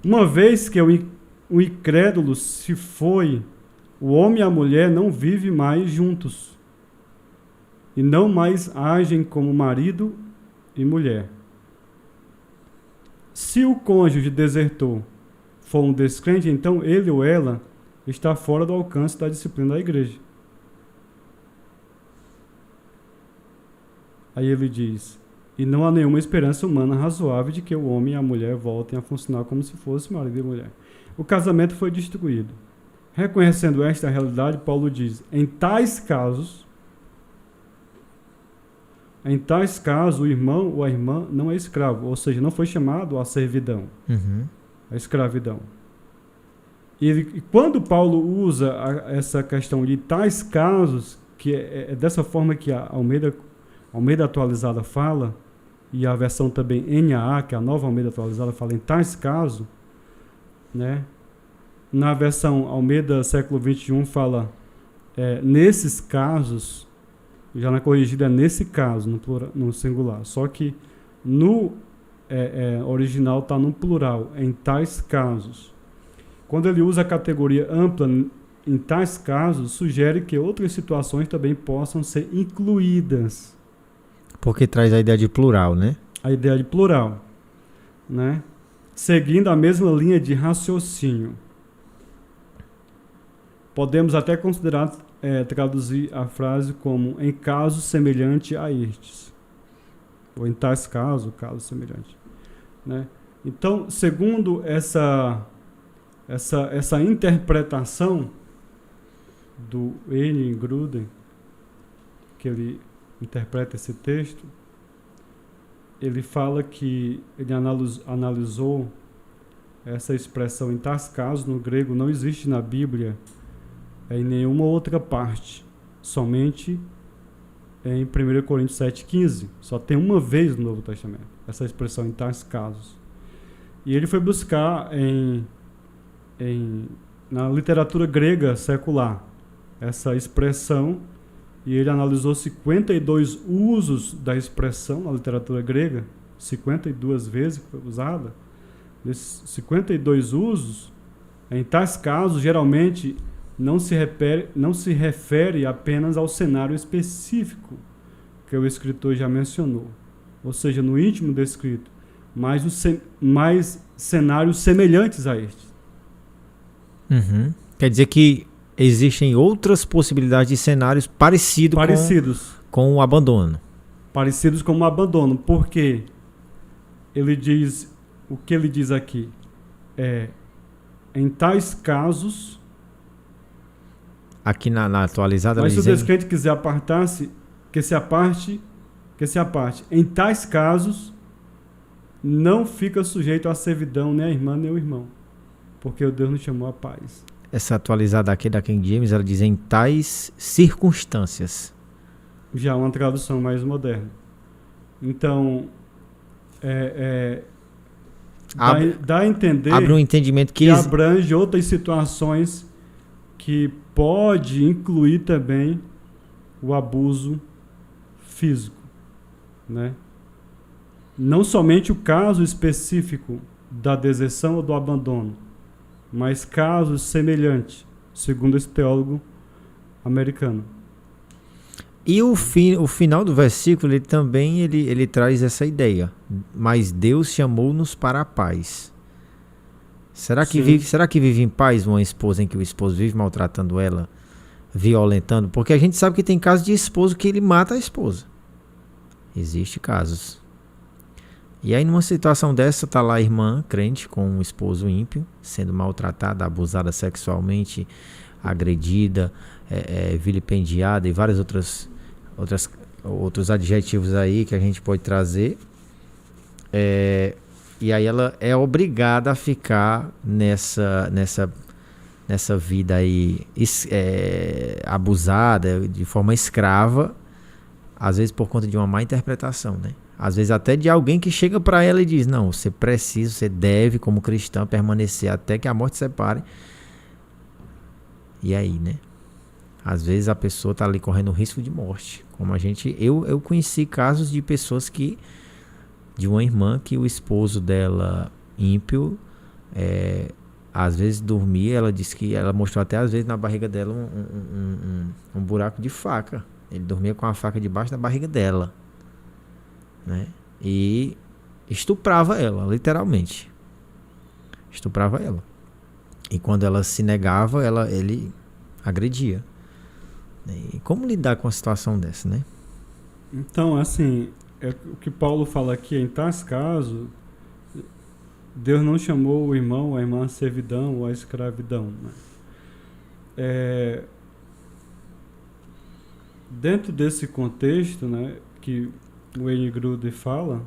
Uma vez que o incrédulo se foi, o homem e a mulher não vivem mais juntos e não mais agem como marido e mulher. Se o cônjuge desertor for um descrente, então ele ou ela está fora do alcance da disciplina da igreja. Aí ele diz: e não há nenhuma esperança humana razoável de que o homem e a mulher voltem a funcionar como se fosse marido e mulher. O casamento foi destruído. Reconhecendo esta realidade, Paulo diz: em tais casos, o irmão ou a irmã não é escravo, ou seja, não foi chamado à servidão, à escravidão. E quando Paulo usa essa questão de tais casos, que é dessa forma que a Almeida Atualizada fala, e a versão também NAA, que é a nova Almeida Atualizada, fala em tais casos, né? Na versão Almeida século XXI fala nesses casos, já na corrigida é nesse caso, no singular. Só que no original está no plural, em tais casos. Quando ele usa a categoria ampla, em tais casos, sugere que outras situações também possam ser incluídas. Porque traz a ideia de plural, né? A ideia de plural, né? Seguindo a mesma linha de raciocínio. Podemos até considerar traduzir a frase como em caso semelhante a estes. Ou em tais casos, caso semelhante. Né? Então, segundo essa interpretação do N. Gruden, que ele interpreta esse texto, ele fala que ele analisou essa expressão em tais casos, no grego, não existe na Bíblia em nenhuma outra parte, somente em 1 Coríntios 7,15. Só tem uma vez no Novo Testamento essa expressão em tais casos. E ele foi buscar na literatura grega secular essa expressão, e ele analisou 52 usos da expressão na literatura grega, 52 vezes que foi usada. Desses 52 usos, em tais casos, geralmente não se refere apenas ao cenário específico que o escritor já mencionou, ou seja, no íntimo descrito, mas mais cenários semelhantes a estes. Uhum. Quer dizer que existem outras possibilidades de cenários parecidos com o abandono. Parecidos com o abandono, porque ele diz, o que ele diz aqui é, em tais casos... Aqui na atualizada... Mas se o descrente quiser apartar-se, que se aparte. Em tais casos, não fica sujeito à servidão nem a irmã nem o irmão, porque o Deus nos chamou à paz. Essa atualizada aqui da King James, ela diz em tais circunstâncias. Já uma tradução mais moderna. Então, dá a entender... Abre um entendimento que abrange outras situações que pode incluir também o abuso físico, né? Não somente o caso específico da deserção ou do abandono, mas casos semelhantes, segundo esse teólogo americano. E o final do versículo, ele também ele traz essa ideia. Mas Deus chamou-nos para a paz. Será que vive em paz uma esposa em que o esposo vive maltratando ela, violentando? Porque a gente sabe que tem casos de esposo que ele mata a esposa. Existem casos. E aí numa situação dessa tá lá a irmã crente com um esposo ímpio, sendo maltratada, abusada sexualmente, agredida, vilipendiada e vários outros adjetivos aí que a gente pode trazer. E aí ela é obrigada a ficar nessa vida aí abusada, de forma escrava, às vezes por conta de uma má interpretação, né? Às vezes até de alguém que chega para ela e diz, não, você deve como cristã permanecer até que a morte separe. E aí, né? Às vezes a pessoa tá ali correndo risco de morte. Como eu conheci casos de pessoas de uma irmã que o esposo dela, ímpio, às vezes dormia, ela disse que ela mostrou até às vezes na barriga dela um buraco de faca. Ele dormia com a faca debaixo da barriga dela, né? E estuprava ela, literalmente. Estuprava ela. E quando ela se negava, ele agredia. E como lidar com uma situação dessa, né? Então, assim, o que Paulo fala aqui, em tais casos, Deus não chamou o irmão ou a irmã à servidão ou à escravidão, né? Dentro desse contexto, né, que o Wayne Grudem fala,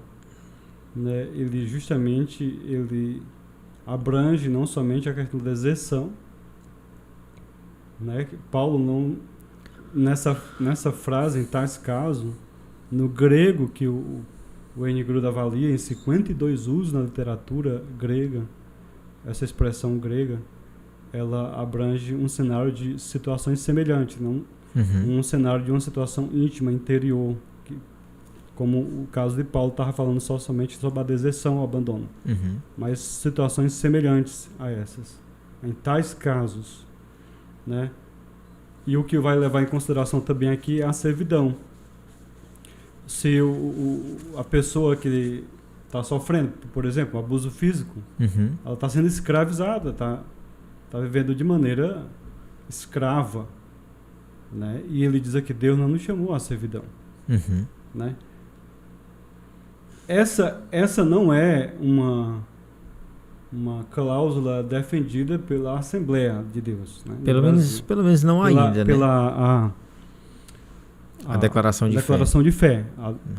né, ele abrange não somente a questão da deserção, né, que Paulo não, nessa frase, em tais casos, no grego, que o Wayne Grudem avalia em 52 usos na literatura grega, essa expressão grega, ela abrange um cenário de situações semelhantes, não um cenário de uma situação íntima, interior, como o caso de Paulo estava falando somente sobre a deserção, o abandono, mas situações semelhantes a essas, em tais casos, né? E o que vai levar em consideração também aqui é a servidão. Se a pessoa que está sofrendo, por exemplo, abuso físico, ela está sendo escravizada, está vivendo de maneira escrava, né? E ele diz aqui, Deus não nos chamou à servidão, né? Essa não é uma cláusula defendida pela Assembleia de Deus, né? Pelo menos não ainda, né? A declaração de fé.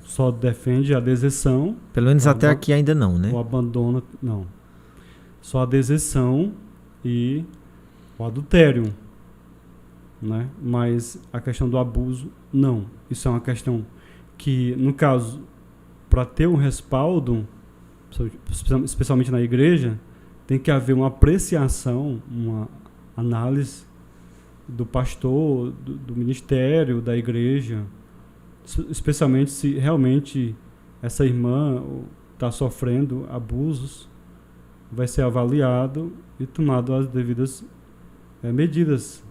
Só defende a deserção. Pelo menos até aqui ainda não, né? O abandono, não. Só a deserção e o adultério, né? Mas a questão do abuso, não. Isso é uma questão que, no caso, para ter um respaldo, especialmente na igreja, tem que haver uma apreciação, uma análise do pastor, do ministério, da igreja, especialmente se realmente essa irmã está sofrendo abusos, vai ser avaliado e tomado as devidas medidas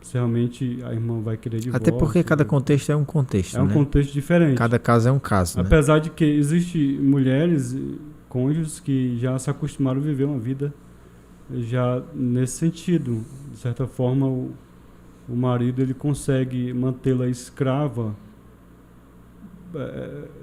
se realmente a irmã vai querer divórcio. Até porque cada contexto é um contexto, é um contexto diferente. Cada caso é um caso, Apesar de que existem mulheres, cônjuges, que já se acostumaram a viver uma vida já nesse sentido. De certa forma, o marido ele consegue mantê-la escrava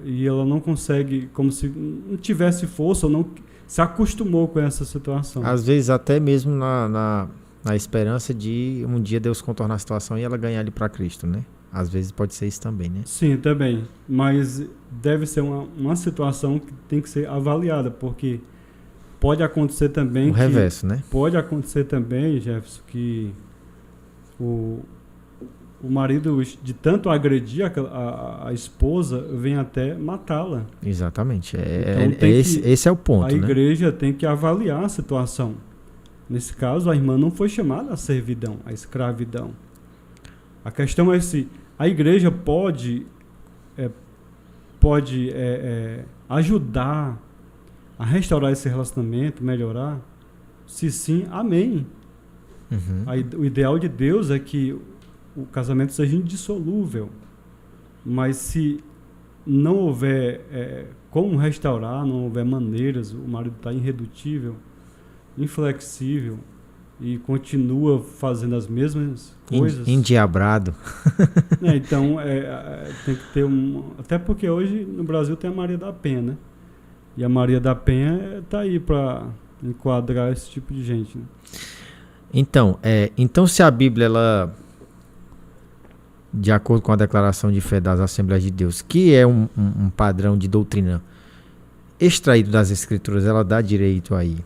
e ela não consegue, como se não tivesse força, ou não se acostumou com essa situação. Às vezes até mesmo na esperança de um dia Deus contornar a situação e ela ganhar ali para Cristo, né? Às vezes pode ser isso também, né? Sim, também. Mas deve ser uma situação que tem que ser avaliada, porque pode acontecer também... O reverso, né? Pode acontecer também, Jefferson, que o marido, de tanto agredir a esposa, vem até matá-la. Exatamente. Então, esse é o ponto, a igreja tem que avaliar a situação. Nesse caso, a irmã não foi chamada à servidão, à escravidão. A questão é se a igreja pode ajudar a restaurar esse relacionamento, melhorar. Se sim, amém. O ideal de Deus é que o casamento seja indissolúvel. Mas se não houver como restaurar, não houver maneiras, o marido está irredutível, inflexível e continua fazendo as mesmas coisas. Endiabrado. Então, tem que ter até porque hoje no Brasil tem a Maria da Penha, né? E a Maria da Penha está aí para enquadrar esse tipo de gente, né? Então, se a Bíblia, ela, de acordo com a declaração de fé das Assembleias de Deus, que é um padrão de doutrina extraído das Escrituras, ela dá direito aí,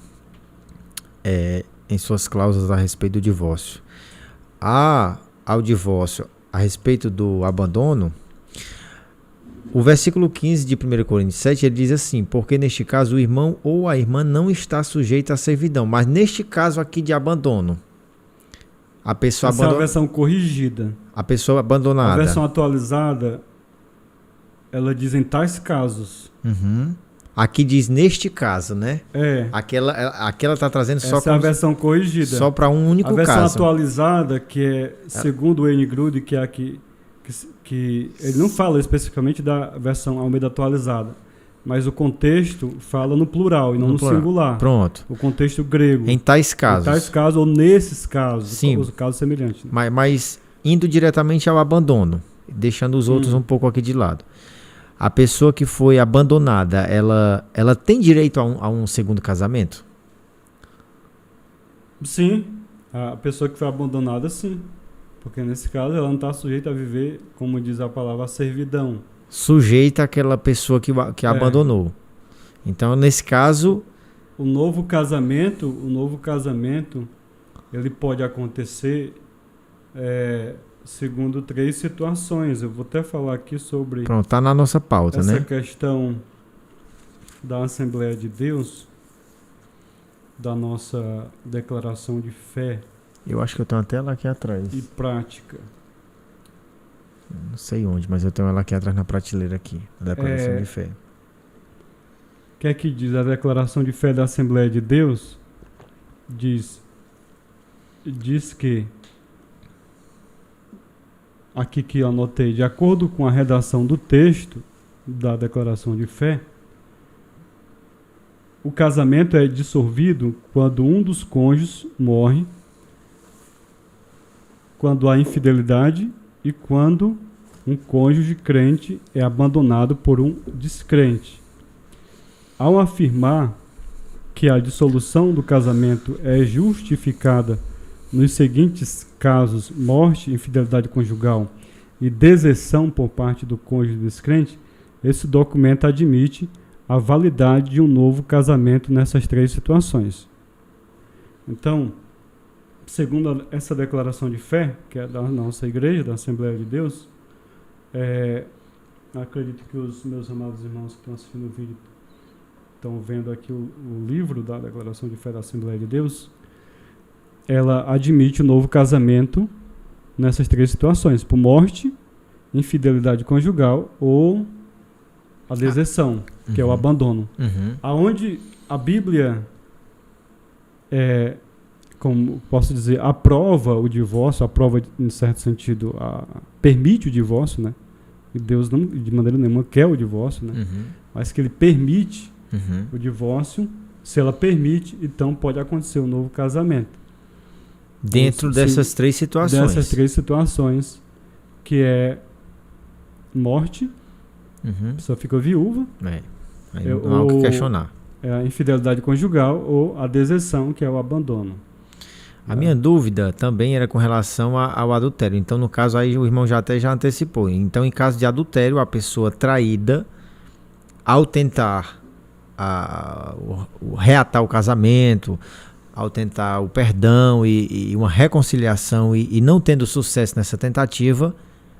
em suas cláusulas a respeito do divórcio, ao divórcio a respeito do abandono, o versículo 15 de 1 Coríntios 7, ele diz assim: porque neste caso o irmão ou a irmã não está sujeito à servidão, mas neste caso aqui de abandono, a pessoa abandonada. Essa é a versão corrigida. A pessoa abandonada. A versão atualizada, ela diz em tais casos. Aqui diz neste caso, né? Aquela está trazendo só essa é a versão corrigida. Só para um único caso. A versão atualizada, que é segundo o Wayne Grudem, que é aqui, que ele não fala especificamente da versão Almeida atualizada, mas o contexto fala no plural e não no singular. Pronto. O contexto grego. Em tais casos. Em tais casos ou nesses casos. Sim. Os casos semelhantes. Né? Mas indo diretamente ao abandono, deixando os outros um pouco aqui de lado. A pessoa que foi abandonada, ela tem direito a um segundo casamento? Sim. A pessoa que foi abandonada, sim. Porque nesse caso ela não está sujeita a viver, como diz a palavra, a servidão. Sujeita àquela pessoa que abandonou. Então, nesse caso... O novo casamento, ele pode acontecer segundo 3 situações. Eu vou até falar aqui sobre... Pronto, está na nossa pauta, essa né? questão da Assembleia de Deus, da nossa declaração de fé. Eu acho que eu tenho até ela aqui atrás. E prática. Não sei onde, mas eu tenho ela aqui atrás na prateleira aqui. A declaração de fé. O que é que diz a declaração de fé da Assembleia de Deus? Diz que, aqui que eu anotei, de acordo com a redação do texto da declaração de fé, o casamento é dissolvido quando um dos cônjuges morre, quando há infidelidade e quando um cônjuge crente é abandonado por um descrente. Ao afirmar que a dissolução do casamento é justificada nos seguintes casos: morte, infidelidade conjugal e deserção por parte do cônjuge descrente, esse documento admite a validade de um novo casamento nessas 3 situações. Então, segundo essa declaração de fé, que é da nossa igreja, da Assembleia de Deus, acredito que os meus amados irmãos que estão assistindo o vídeo estão vendo aqui o livro da declaração de fé da Assembleia de Deus. Ela admite o novo casamento nessas 3 situações: por morte, infidelidade conjugal ou a deserção, que é o abandono. Aonde a Bíblia como posso dizer, aprova o divórcio, aprova, em certo sentido, permite o divórcio, né? E Deus não, de maneira nenhuma, quer o divórcio, né? Mas que ele permite o divórcio. Se ela permite, então pode acontecer um novo casamento. Dentro dessas três situações. Dessas três situações, que é morte, a pessoa fica viúva. Aí não há o que questionar. É a infidelidade conjugal ou a deserção, que é o abandono. A minha dúvida também era com relação ao adultério. Então, no caso aí, o irmão já antecipou. Então, em caso de adultério, a pessoa traída, ao tentar reatar o casamento, ao tentar o perdão e uma reconciliação e não tendo sucesso nessa tentativa,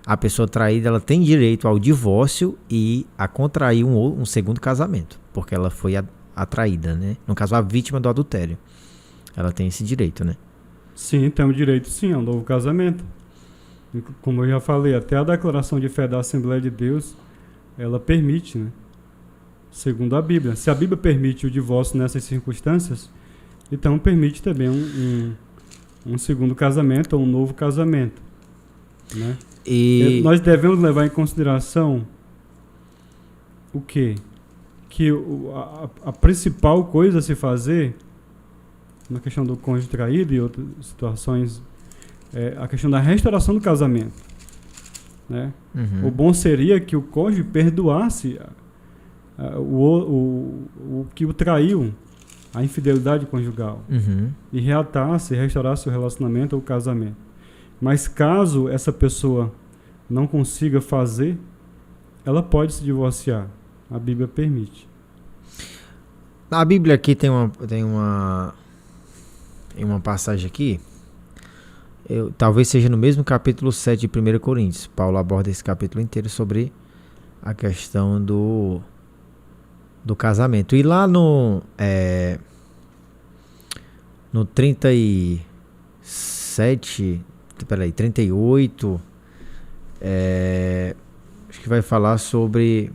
a pessoa traída ela tem direito ao divórcio e a contrair um segundo casamento, porque ela foi a traída, né? No caso, a vítima do adultério. Ela tem esse direito, né? Sim, tem o direito, sim, a um novo casamento. Como eu já falei, até a declaração de fé da Assembleia de Deus, ela permite, né? Segundo a Bíblia. Se a Bíblia permite o divórcio nessas circunstâncias, então permite também um segundo casamento ou um novo casamento, né? E nós devemos levar em consideração o quê? Que a principal coisa a se fazer na questão do cônjuge traído e outras situações é a questão da restauração do casamento, né? O bom seria que o cônjuge perdoasse o que o traiu, a infidelidade conjugal, e reatasse, restaurasse o relacionamento ou o casamento. Mas caso essa pessoa não consiga fazer, ela pode se divorciar. A Bíblia permite. A Bíblia aqui tem uma passagem aqui, talvez seja no mesmo capítulo 7 de 1 Coríntios. Paulo aborda esse capítulo inteiro sobre a questão do casamento. E lá no 38, acho que vai falar sobre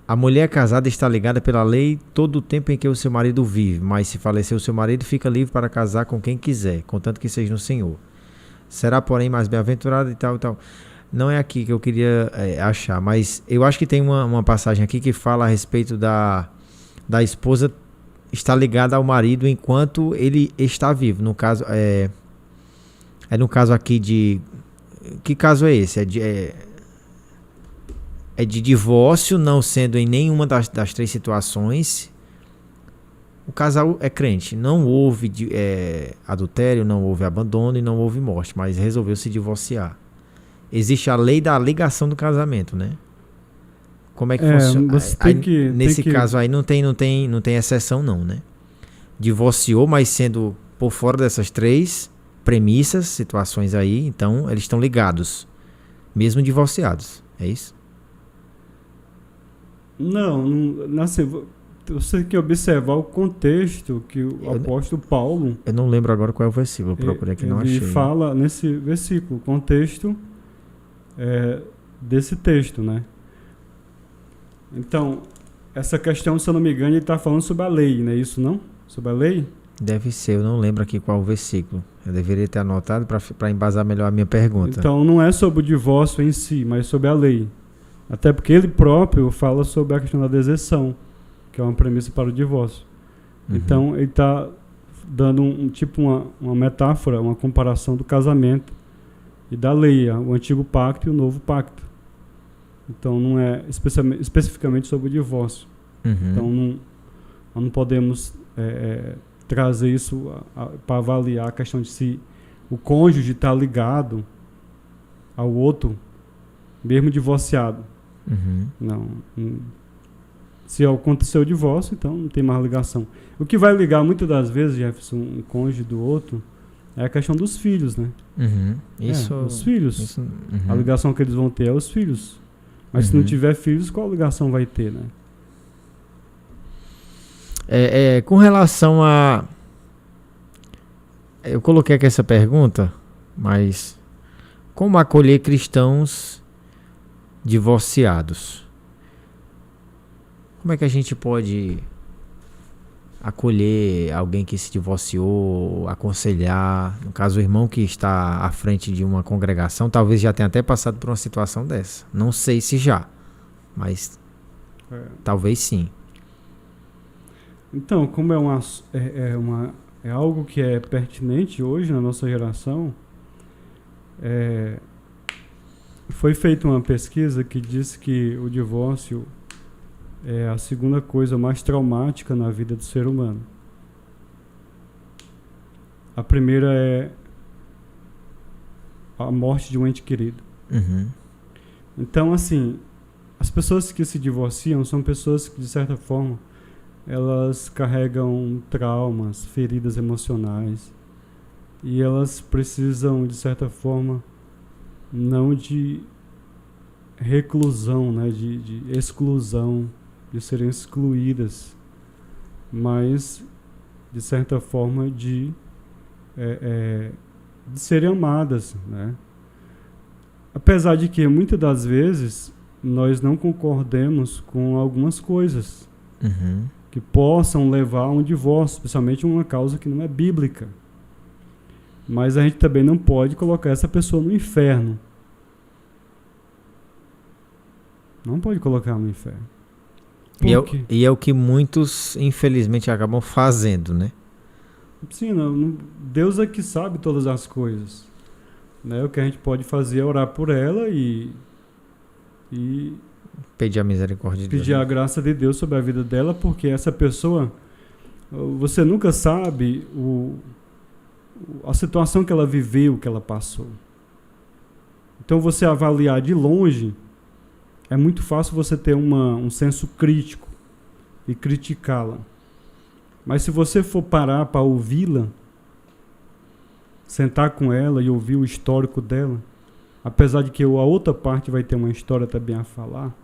a mulher casada está ligada pela lei todo o tempo em que o seu marido vive, mas se falecer o seu marido, fica livre para casar com quem quiser, contanto que seja no Senhor. Será, porém, mais bem-aventurada e tal, tal. Não é aqui que eu queria achar, mas eu acho que tem uma passagem aqui que fala a respeito da esposa estar ligada ao marido enquanto ele está vivo. No caso, no caso aqui de... Que caso é esse? É de divórcio, não sendo em nenhuma das três situações. O casal é crente. Não houve adultério, não houve abandono e não houve morte, mas resolveu se divorciar. Existe a lei da ligação do casamento, né? Como é que funciona? Nesse caso aí não tem exceção não, né? Divorciou, mas sendo por fora dessas três premissas, situações aí, então eles estão ligados, mesmo divorciados. É isso? Não, você tem que observar o contexto que o apóstolo Paulo... Eu não lembro agora qual é o versículo, eu procurei aqui, não achei. Ele fala nesse versículo, o contexto desse texto, né? Então, essa questão, se eu não me engano, ele está falando sobre a lei, não é isso, não? Sobre a lei? Deve ser, eu não lembro aqui qual o versículo. Eu deveria ter anotado para embasar melhor a minha pergunta. Então, não é sobre o divórcio em si, mas sobre a lei. Até porque ele próprio fala sobre a questão da deserção, que é uma premissa para o divórcio. Então, ele está dando uma metáfora, uma comparação do casamento e da lei, o antigo pacto e o novo pacto. Então, não é especificamente sobre o divórcio. Então, nós não podemos trazer isso para avaliar a questão de se o cônjuge está ligado ao outro, mesmo divorciado. Não. Se aconteceu o divórcio, então não tem mais ligação. O que vai ligar muitas das vezes, Jefferson, um cônjuge do outro, é a questão dos filhos, né? Os filhos. A ligação que eles vão ter é os filhos. Mas se não tiver filhos, qual ligação vai ter, né? Com relação a... Eu coloquei aqui essa pergunta, mas... Como acolher cristãos divorciados? Como é que a gente pode acolher alguém que se divorciou, aconselhar. No caso, o irmão que está à frente de uma congregação, talvez já tenha até passado por uma situação dessa. Não sei se já, mas talvez sim. Então, como é algo que é pertinente hoje na nossa geração, foi feita uma pesquisa que diz que o divórcio é a segunda coisa mais traumática na vida do ser humano. A primeira é a morte de um ente querido. Uhum. Então, assim, as pessoas que se divorciam são pessoas que, de certa forma, elas carregam traumas, feridas emocionais, e elas precisam, de certa forma, não de reclusão, né, de exclusão, de serem excluídas, mas, de certa forma, de serem amadas, né? Apesar de que, muitas das vezes, nós não concordemos com algumas coisas que possam levar a um divórcio, especialmente uma causa que não é bíblica. Mas a gente também não pode colocar essa pessoa no inferno. Não pode colocar no inferno. E é o que muitos, infelizmente, acabam fazendo, né? Sim, Deus é que sabe todas as coisas. Né? O que a gente pode fazer é orar por ela e pedir a misericórdia de Deus. Pedir a graça de Deus sobre a vida dela, porque essa pessoa, você nunca sabe a situação que ela viveu, que ela passou. Então, você avaliar de longe, é muito fácil você ter um senso crítico e criticá-la. Mas se você for parar para ouvi-la, sentar com ela e ouvir o histórico dela, apesar de que a outra parte vai ter uma história também a falar,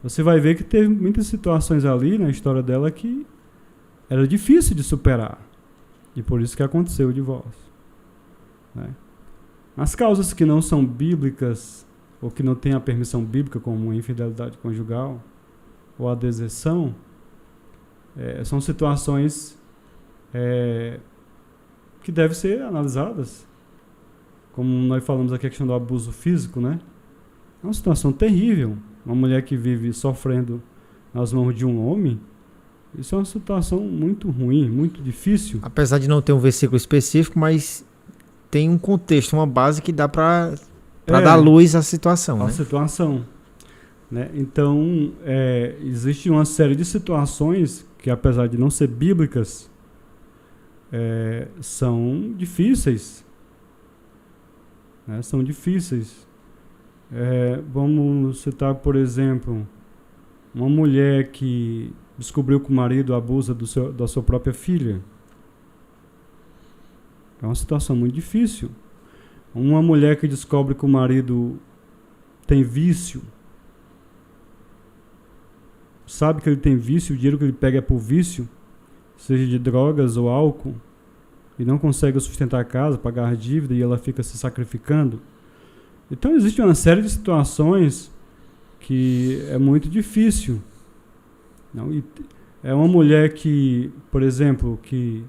você vai ver que teve muitas situações ali na história dela que era difícil de superar. E por isso que aconteceu o divórcio. Né? As causas que não são bíblicas, ou que não têm a permissão bíblica, como a infidelidade conjugal, ou a deserção, são situações que devem ser analisadas. Como nós falamos aqui, a questão do abuso físico, né? É uma situação terrível. Uma mulher que vive sofrendo nas mãos de um homem, isso é uma situação muito ruim, muito difícil. Apesar de não ter um versículo específico, mas tem um contexto, uma base que dá para dar luz à situação. A situação. Né? Então, existe uma série de situações que, apesar de não ser bíblicas, são difíceis. Né? São difíceis. Vamos citar, por exemplo, uma mulher que descobriu que o marido abusa da sua própria filha. É uma situação muito difícil. Uma mulher que descobre que o marido tem vício, sabe que ele tem vício, o dinheiro que ele pega é por vício, seja de drogas ou álcool, e não consegue sustentar a casa, pagar a dívida, e ela fica se sacrificando. Então existe uma série de situações que é muito difícil. Não, é uma mulher que, por exemplo, que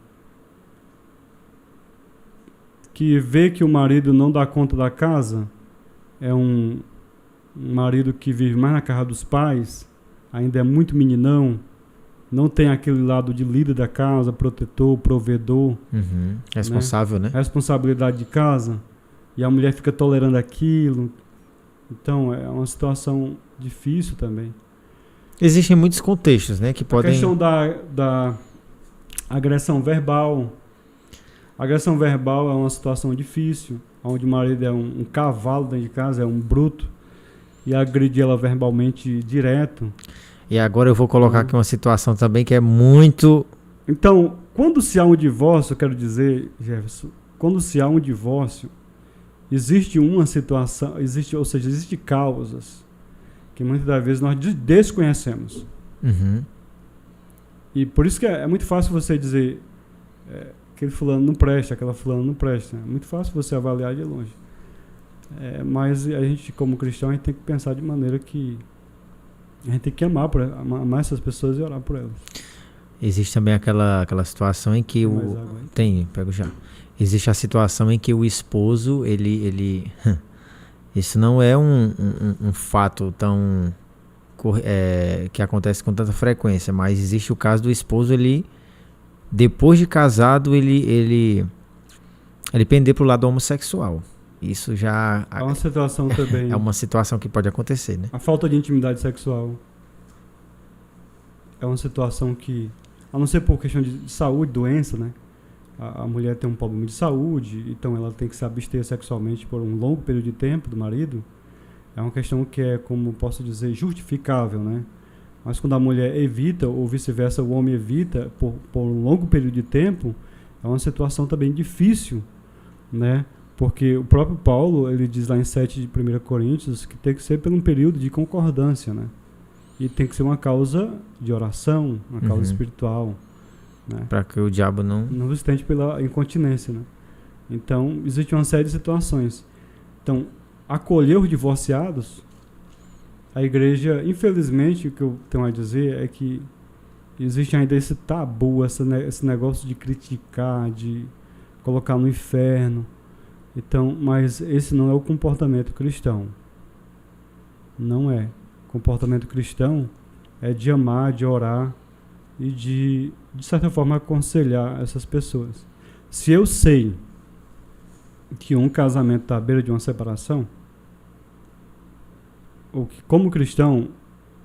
vê que o marido não dá conta da casa, é um marido que vive mais na casa dos pais, ainda é muito meninão, não tem aquele lado de líder da casa, protetor, provedor. Responsável, né? Responsabilidade de casa. E a mulher fica tolerando aquilo. Então, é uma situação difícil também. Existem muitos contextos, né? Que podem... A questão da agressão verbal. A agressão verbal é uma situação difícil, onde o marido é um cavalo dentro de casa, é um bruto, e agride ela verbalmente direto. E agora eu vou colocar aqui uma situação também que é muito... Então, quando se há um divórcio, eu quero dizer, Jefferson, quando se há um divórcio, existe uma situação, existe causas que muitas das vezes nós desconhecemos. E por isso que é muito fácil você dizer aquele fulano não presta, aquela fulana não presta. É muito fácil você avaliar de longe. Mas a gente, como cristão, a gente tem que pensar de maneira que a gente tem que amar essas pessoas e orar por elas. Existe também aquela situação em que Mais água aí? Tem, pego já. Existe a situação em que o esposo, ele isso não é um fato tão que acontece com tanta frequência, mas existe o caso do esposo, ele depois de casado, ele pender pro lado homossexual. Isso já É uma situação também. é uma situação que pode acontecer, né? A falta de intimidade sexual é uma situação que, a não ser por questão de saúde, doença, né? A mulher tem um problema de saúde, então ela tem que se abster sexualmente por um longo período de tempo do marido. É uma questão que é, como posso dizer, justificável, né? Mas quando a mulher evita, ou vice-versa, o homem evita por um longo período de tempo, é uma situação também difícil, né? Porque o próprio Paulo, ele diz lá em 7 de 1 Coríntios que tem que ser por um período de concordância, né? E tem que ser uma causa de oração, uma causa espiritual, né? Para que o diabo não Resistente pela incontinência, né? Então, existe uma série de situações. Então, acolher os divorciados, a igreja, infelizmente, o que eu tenho a dizer é que existe ainda esse tabu, esse negócio de criticar, de colocar no inferno. Então, mas esse não é o comportamento cristão. Não é. O comportamento cristão é de amar, de orar e de certa forma, aconselhar essas pessoas. Se eu sei que um casamento está à beira de uma separação, ou que, como cristão,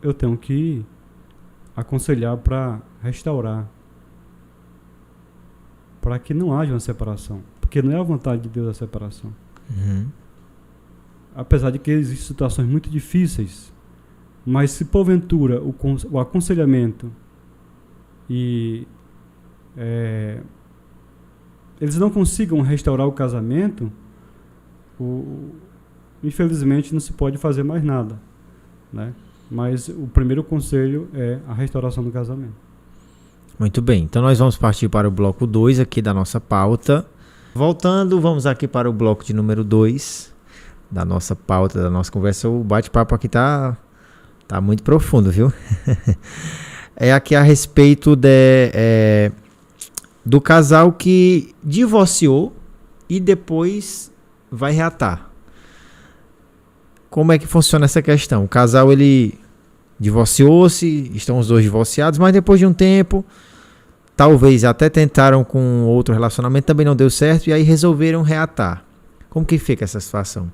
eu tenho que aconselhar para restaurar, para que não haja uma separação, porque não é a vontade de Deus a separação. Apesar de que existem situações muito difíceis, mas se porventura o aconselhamento e eles não consigam restaurar o casamento, infelizmente não se pode fazer mais nada, né? Mas o primeiro conselho é a restauração do casamento. Muito bem, então nós vamos partir para o bloco 2 aqui da nossa pauta. Voltando, vamos aqui para o bloco de número 2 da nossa pauta, da nossa conversa. O bate-papo aqui tá muito profundo, viu? É aqui a respeito do casal que divorciou e depois vai reatar. Como é que funciona essa questão? O casal, ele divorciou-se, estão os dois divorciados, mas depois de um tempo, talvez até tentaram com outro relacionamento, também não deu certo, e aí resolveram reatar. Como que fica essa situação?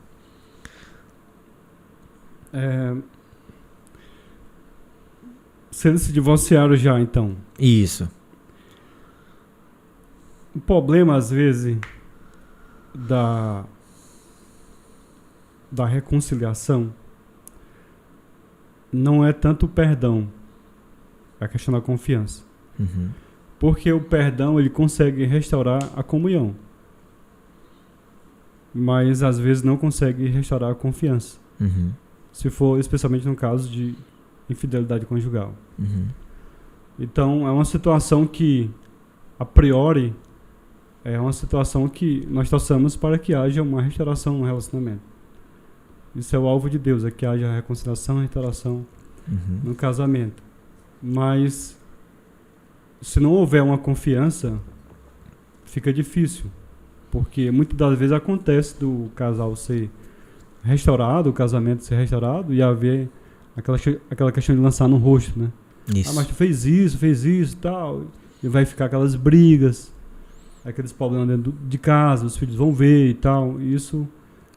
Se eles se divorciaram já, então. Isso. O problema, às vezes, da reconciliação não é tanto o perdão, é a questão da confiança. Porque o perdão, ele consegue restaurar a comunhão, mas às vezes não consegue restaurar a confiança. Se for, especialmente no caso de infidelidade conjugal. Então, é uma situação que, a priori, é uma situação que nós torçamos para que haja uma restauração no relacionamento. Isso é o alvo de Deus, é que haja reconciliação e restauração no casamento. Mas, se não houver uma confiança, fica difícil. Porque muitas das vezes acontece do casal ser restaurado, o casamento ser restaurado, e haver aquela questão de lançar no rosto, né? Isso. Mas tu fez isso e tal. E vai ficar aquelas brigas, aqueles problemas dentro de casa, os filhos vão ver e tal. E isso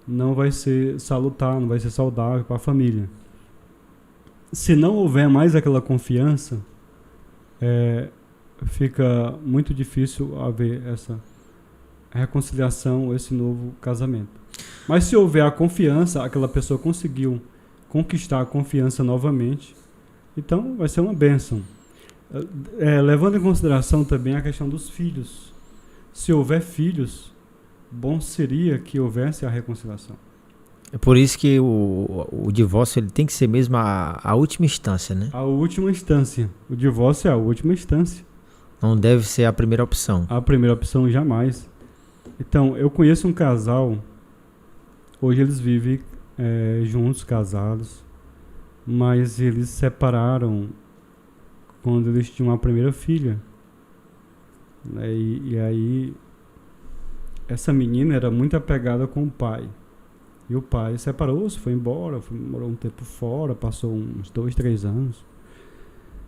não vai ser salutar, não vai ser saudável para a família. Se não houver mais aquela confiança, fica muito difícil haver essa reconciliação, esse novo casamento. Mas se houver a confiança, aquela pessoa conseguiu conquistar a confiança novamente, então vai ser uma bênção. Levando em consideração também a questão dos filhos. Se houver filhos, bom seria que houvesse a reconciliação. É por isso que o divórcio, ele tem que ser mesmo a última instância, né? A última instância. O divórcio é a última instância. Não deve ser a primeira opção. A primeira opção jamais. Então, eu conheço um casal, hoje eles vivem juntos, casados, mas eles separaram quando eles tinham a primeira filha. Né? E aí, essa menina era muito apegada com o pai. E o pai separou-se, foi embora, morou um tempo fora, passou uns 2, 3 anos.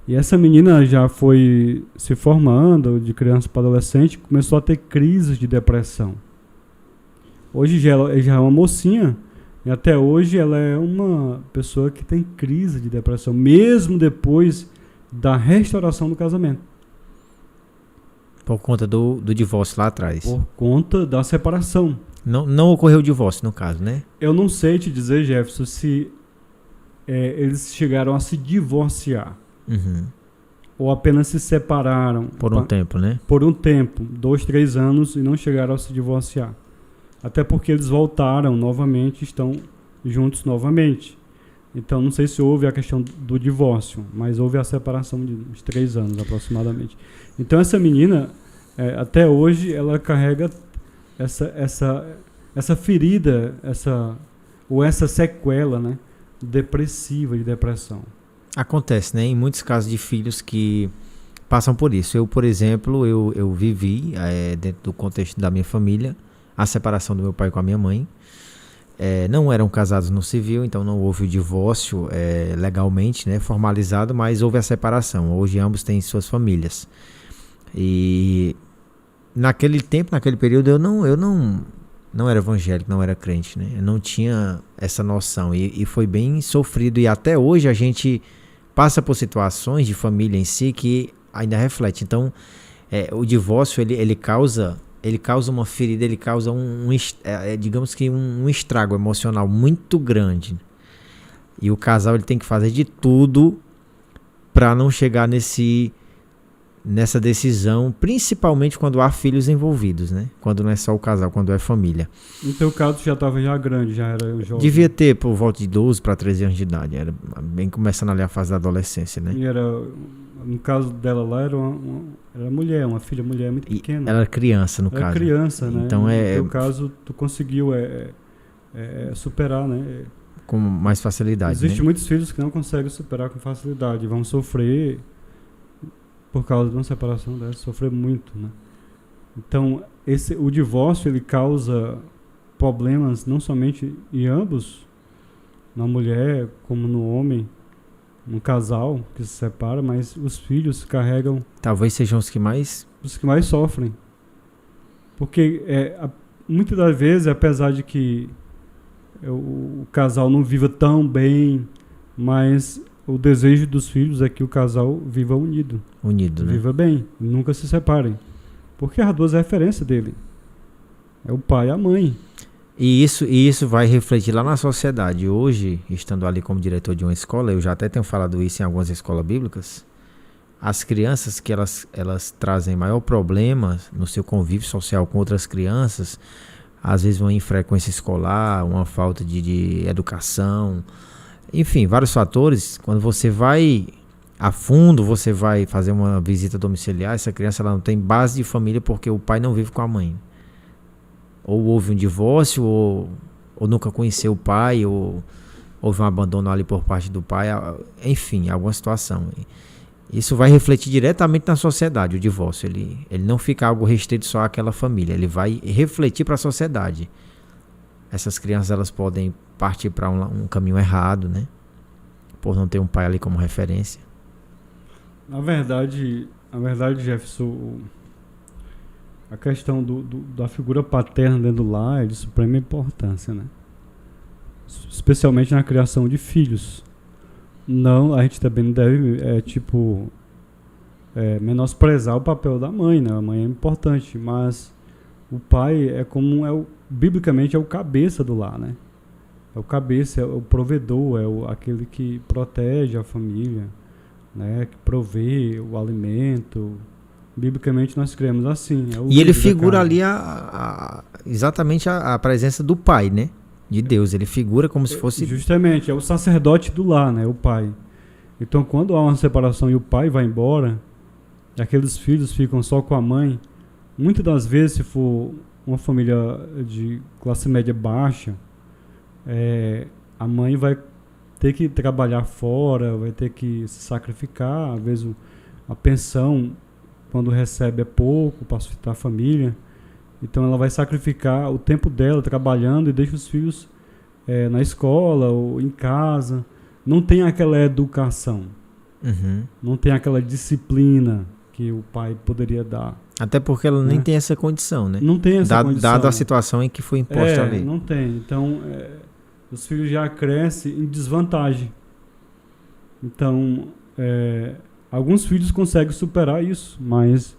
E essa menina já foi se formando, de criança para adolescente, começou a ter crises de depressão. Hoje já é uma mocinha, e até hoje ela é uma pessoa que tem crise de depressão, mesmo depois da restauração do casamento. Por conta do divórcio lá atrás. Por conta da separação. Não ocorreu o divórcio, no caso, né? Eu não sei te dizer, Jefferson, se eles chegaram a se divorciar. Uhum. Ou apenas se separaram. Por um tempo, né? Por um tempo, 2, 3 anos, e não chegaram a se divorciar. Até porque eles voltaram novamente, estão juntos novamente. Então, não sei se houve a questão do divórcio, mas houve a separação de uns 3 anos aproximadamente. Então, essa menina, até hoje, ela carrega essa ferida, essa sequela, né, depressiva, de depressão. Acontece, né? Em muitos casos de filhos que passam por isso. Eu, por exemplo, eu vivi, dentro do contexto da minha família, a separação do meu pai com a minha mãe. Não eram casados no civil, então não houve o divórcio legalmente, né, formalizado, mas houve a separação. Hoje ambos têm suas famílias. E naquele tempo, naquele período, eu não era evangélico, não era crente, né? Eu não tinha essa noção e foi bem sofrido. E até hoje a gente passa por situações de família em si que ainda reflete. Então, o divórcio ele causa uma ferida, ele causa digamos que um estrago emocional muito grande. E o casal ele tem que fazer de tudo para não chegar nessa decisão, principalmente quando há filhos envolvidos, né? Quando não é só o casal, quando é família. No teu caso, já estava grande, já era jovem? Devia ter por volta de 12 para 13 anos de idade, era bem começando ali a fase da adolescência, né? E no caso dela lá, era uma filha mulher muito pequena. Ela era criança, no caso. Era criança, né? Então no teu caso, tu conseguiu superar, né? Com mais facilidade, Existem né? muitos filhos que não conseguem superar com facilidade, vão sofrer por causa de uma separação dessa, sofrer muito, né? Então, o divórcio, ele causa problemas não somente em ambos, na mulher como no homem, no casal que se separa, mas os filhos carregam... Talvez sejam os que mais sofrem. Porque muitas das vezes, apesar de que o casal não viva tão bem, mas o desejo dos filhos é que o casal viva unido. Unido, né? Viva bem, nunca se separem. Porque as duas referências dele. É o pai e a mãe. E isso vai refletir lá na sociedade. Hoje, estando ali como diretor de uma escola, eu já até tenho falado isso em algumas escolas bíblicas, as crianças que elas trazem maior problema no seu convívio social com outras crianças, às vezes uma infrequência escolar, uma falta de educação, enfim, vários fatores. Quando você vai a fundo, você vai fazer uma visita domiciliar, essa criança ela não tem base de família porque o pai não vive com a mãe. Ou houve um divórcio, ou nunca conheceu o pai, ou houve um abandono ali por parte do pai, enfim, alguma situação. Isso vai refletir diretamente na sociedade, o divórcio. Ele não fica algo restrito só àquela família, ele vai refletir para a sociedade. Essas crianças elas podem partir para um caminho errado, né? Por não ter um pai ali como referência. Na verdade, Jefferson, a questão da figura paterna dentro do lar é de suprema importância, né? Especialmente na criação de filhos. Não, a gente também não deve menosprezar o papel da mãe, né? A mãe é importante, mas o pai biblicamente é o cabeça do lar, né? É o cabeça, é o provedor, aquele que protege a família, né? Que provê o alimento. Biblicamente nós cremos assim. E ele figura ali exatamente a presença do pai, né? De Deus. Ele figura como se fosse... Justamente, é o sacerdote do lar, né? O pai. Então, quando há uma separação e o pai vai embora, e aqueles filhos ficam só com a mãe, muitas das vezes, se for uma família de classe média baixa, a mãe vai ter que trabalhar fora, vai ter que se sacrificar, às vezes a pensão, quando recebe, é pouco para sustentar a família. Então ela vai sacrificar o tempo dela trabalhando e deixa os filhos na escola ou em casa. Não tem aquela educação. Não tem aquela disciplina que o pai poderia dar. Até porque ela nem tem essa condição, né? Não tem essa condição. Dado a situação em que foi imposta a lei. Não tem. Então, os filhos já crescem em desvantagem. Então, alguns filhos conseguem superar isso, mas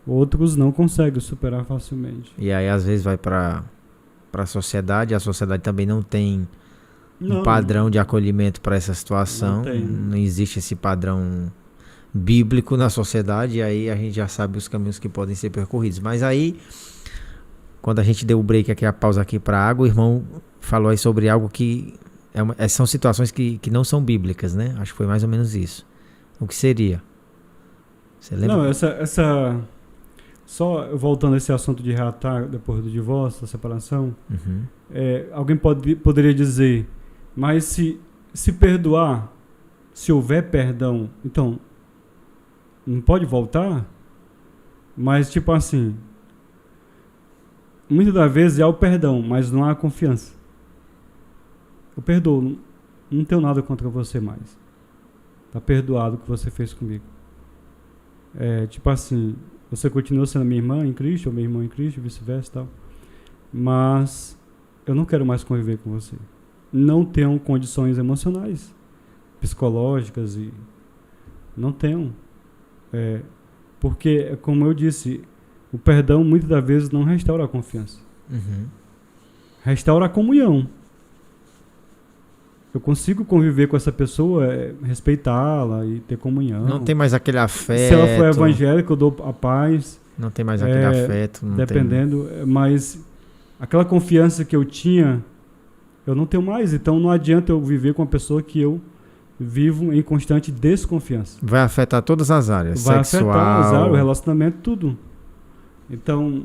outros não conseguem superar facilmente. E aí, às vezes, vai para a sociedade também não tem um padrão de acolhimento para essa situação. Não existe esse padrão bíblico na sociedade, e aí a gente já sabe os caminhos que podem ser percorridos. Mas aí, quando a gente deu o break aqui, a pausa aqui para água, o irmão falou aí sobre algo que são situações que não são bíblicas, né? Acho que foi mais ou menos isso. O que seria? Você lembra? Não, só voltando a esse assunto de reatar depois do divórcio, da separação, alguém poderia dizer, mas se perdoar, se houver perdão, então não pode voltar? Mas tipo assim, muitas das vezes há o perdão, mas não há a confiança. Eu perdoo, não tenho nada contra você mais. Está perdoado o que você fez comigo. Tipo assim, você continua sendo minha irmã em Cristo, ou meu irmão em Cristo, vice-versa e tal. Mas eu não quero mais conviver com você. Não tenho condições emocionais, psicológicas, e não tenho. Porque, como eu disse, o perdão muitas das vezes não restaura a confiança. Restaura a comunhão. Eu consigo conviver com essa pessoa, respeitá-la e ter comunhão. Não tem mais aquele afeto. Se ela for evangélica, eu dou a paz. Não tem mais aquele afeto. Não dependendo. Mas aquela confiança que eu tinha, eu não tenho mais. Então não adianta eu viver com uma pessoa que eu vivo em constante desconfiança. Vai afetar todas as áreas. Vai sexual, afetar o relacionamento, tudo. Então,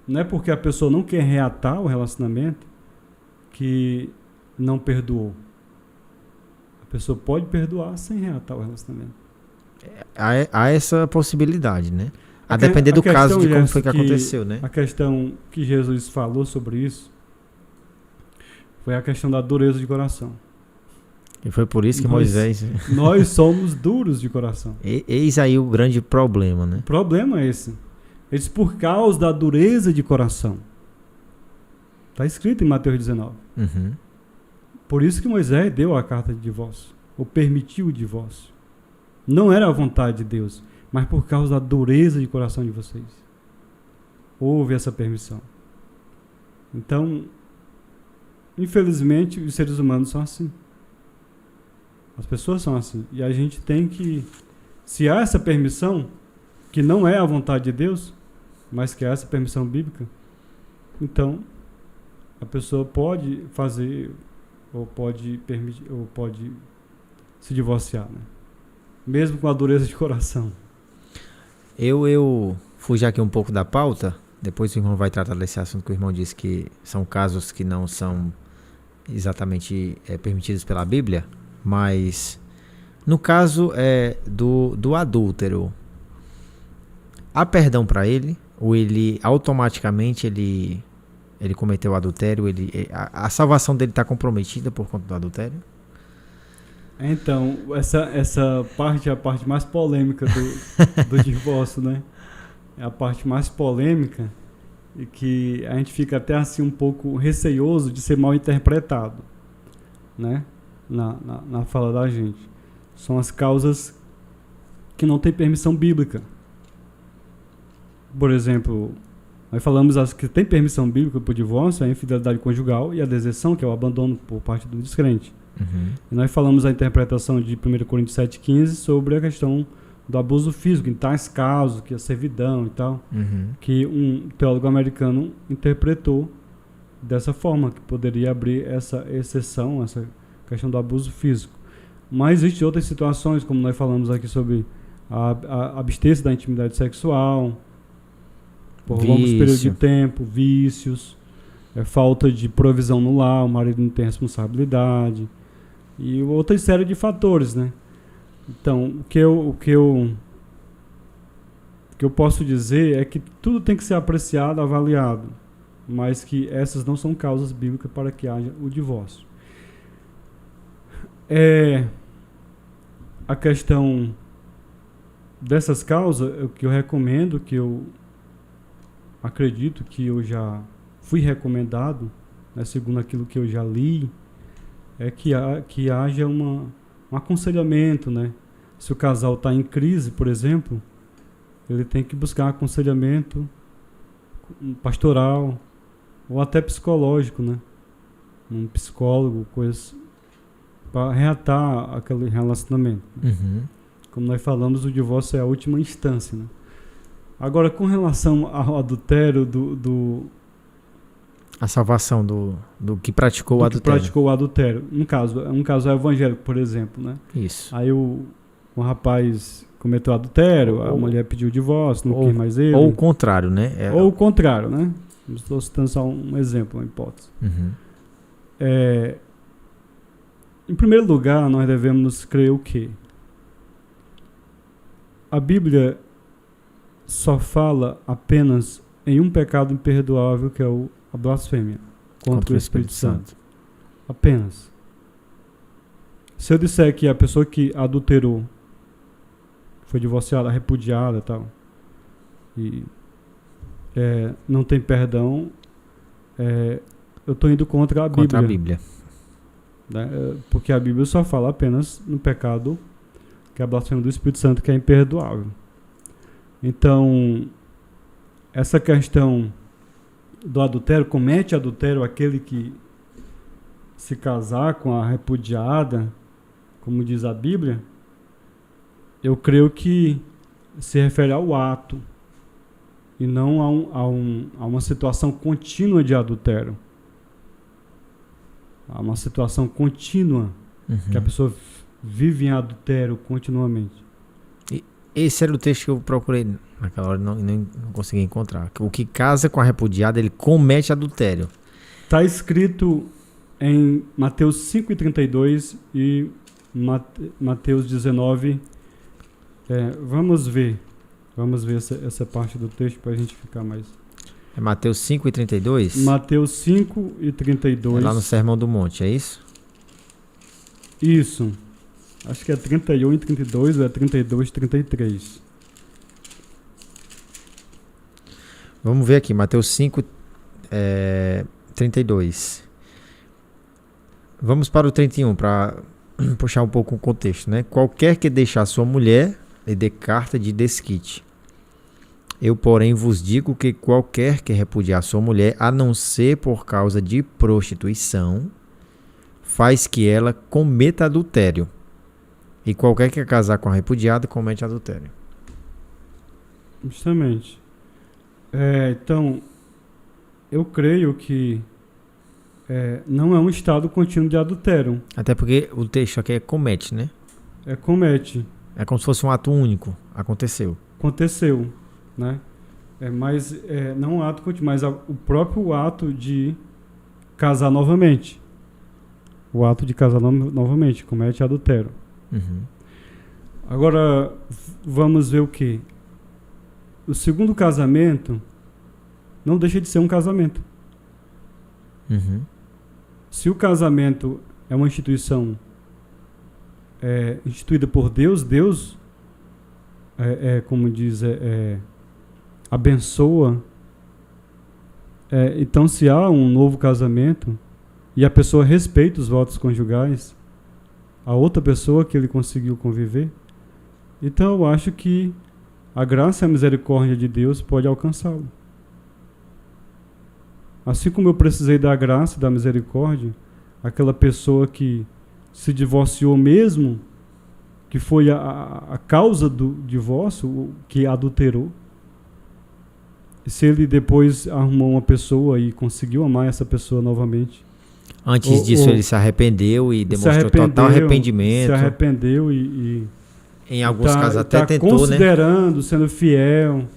não é porque a pessoa não quer reatar o relacionamento que não perdoou. A pessoa pode perdoar sem reatar o relacionamento. Há essa possibilidade, né? A depender do caso de como foi que aconteceu, né? A questão que Jesus falou sobre isso foi a questão da dureza de coração. E foi por isso que Moisés... Nós somos duros de coração. Eis aí o grande problema, né? O problema é esse. Eles, por causa da dureza de coração. Está escrito em Mateus 19. Por isso que Moisés deu a carta de divórcio, ou permitiu o divórcio. Não era a vontade de Deus, mas por causa da dureza de coração de vocês. Houve essa permissão. Então, infelizmente, os seres humanos são assim. As pessoas são assim. E a gente tem que, se há essa permissão, que não é a vontade de Deus, mas que há essa permissão bíblica, então a pessoa pode fazer, ou pode permitir, ou pode se divorciar, né? Mesmo com a dureza de coração. Eu fugi aqui um pouco da pauta, depois o irmão vai tratar desse assunto que o irmão disse que são casos que não são exatamente permitidos pela Bíblia, mas no caso do adúltero, há perdão para ele? Ou ele automaticamente ele cometeu o adultério? A salvação dele está comprometida por conta do adultério? Então, essa parte é a parte mais polêmica do divórcio, né? É a parte mais polêmica e que a gente fica até assim um pouco receioso de ser mal interpretado, né? Na fala da gente. São as causas que não têm permissão bíblica. Por exemplo, nós falamos as que tem permissão bíblica para o divórcio, a infidelidade conjugal e a deserção, que é o abandono por parte do descrente. E nós falamos a interpretação de 1 Coríntios 7,15 sobre a questão do abuso físico, em tais casos, que é a servidão e tal, que um teólogo americano interpretou dessa forma, que poderia abrir essa exceção, essa questão do abuso físico. Mas existem outras situações, como nós falamos aqui sobre a abster-se da intimidade sexual, por longos períodos de tempo, vícios, falta de provisão no lar, o marido não tem responsabilidade, e outra série de fatores, né? Então, o que eu O que eu posso dizer é que tudo tem que ser apreciado, avaliado, mas que essas não são causas bíblicas para que haja o divórcio. A questão dessas causas, o que eu recomendo, que eu acredito que eu já fui recomendado, né, segundo aquilo que eu já li, é que haja um aconselhamento, né? Se o casal está em crise, por exemplo, ele tem que buscar aconselhamento pastoral ou até psicológico, né? Um psicólogo, coisas para reatar aquele relacionamento. Uhum. Como nós falamos, o divórcio é a última instância, né? Agora, com relação ao adultério A salvação do que praticou o adultério. praticou o adultério. Um caso evangélico, por exemplo, né? Isso. Aí o rapaz cometeu adultério, a mulher pediu o divórcio, não quis mais ele. Ou o contrário, né? Ou o contrário, né? Estou citando só um exemplo, uma hipótese. Uhum. Em primeiro lugar, nós devemos crer o quê? A Bíblia só fala apenas em um pecado imperdoável, que é a blasfêmia contra o Espírito Santo. Apenas. Se eu disser que a pessoa que adulterou, foi divorciada, repudiada e tal, e não tem perdão, eu estou indo contra a Bíblia. Contra a Bíblia. Né? Porque a Bíblia só fala apenas no pecado, que é a blasfêmia do Espírito Santo, que é imperdoável. Então, essa questão do adultério, comete adultério aquele que se casar com a repudiada, como diz a Bíblia, eu creio que se refere ao ato e não a uma situação contínua de adultério. Há uma situação contínua, que a pessoa vive em adultério continuamente. Esse era o texto que eu procurei naquela hora, não consegui encontrar. O que casa com a repudiada, ele comete adultério. Está escrito em Mateus 5,32 e Mateus 19. Vamos ver essa parte do texto para a gente ficar mais... É Mateus 5,32? Mateus 5,32. É lá no Sermão do Monte, é isso? Isso. Acho que é 31 e 32 ou é 32 e 33. Vamos ver aqui, Mateus 5, 32. Vamos para o 31, para puxar um pouco o contexto, né? Qualquer que deixar sua mulher, lhe dê carta de desquite. Eu, porém, vos digo que qualquer que repudiar sua mulher, a não ser por causa de prostituição, faz que ela cometa adultério. E qualquer que casar com a repudiada, comete adultério. Justamente. Então, eu creio que não é um estado contínuo de adultério. Até porque o texto aqui é comete, né? Comete. É como se fosse um ato único. Aconteceu. Aconteceu, né? Mas não um ato contínuo, mas o próprio ato de casar novamente. O ato de casar novamente comete adultério. Uhum. Agora, vamos ver o que? O segundo casamento não deixa de ser um casamento. Uhum. Se o casamento é uma instituição instituída por Deus, Deus, como diz, abençoa. Então, se há um novo casamento e a pessoa respeita os votos conjugais, a outra pessoa que ele conseguiu conviver, então eu acho que a graça e a misericórdia de Deus pode alcançá-lo. Assim como eu precisei da graça e da misericórdia, aquela pessoa que se divorciou mesmo, que foi a causa do divórcio, que adulterou, e se ele depois arrumou uma pessoa e conseguiu amar essa pessoa novamente, antes disso ele se arrependeu e demonstrou total arrependimento. Se arrependeu e em alguns casos até tentou, considerando, sendo fiel,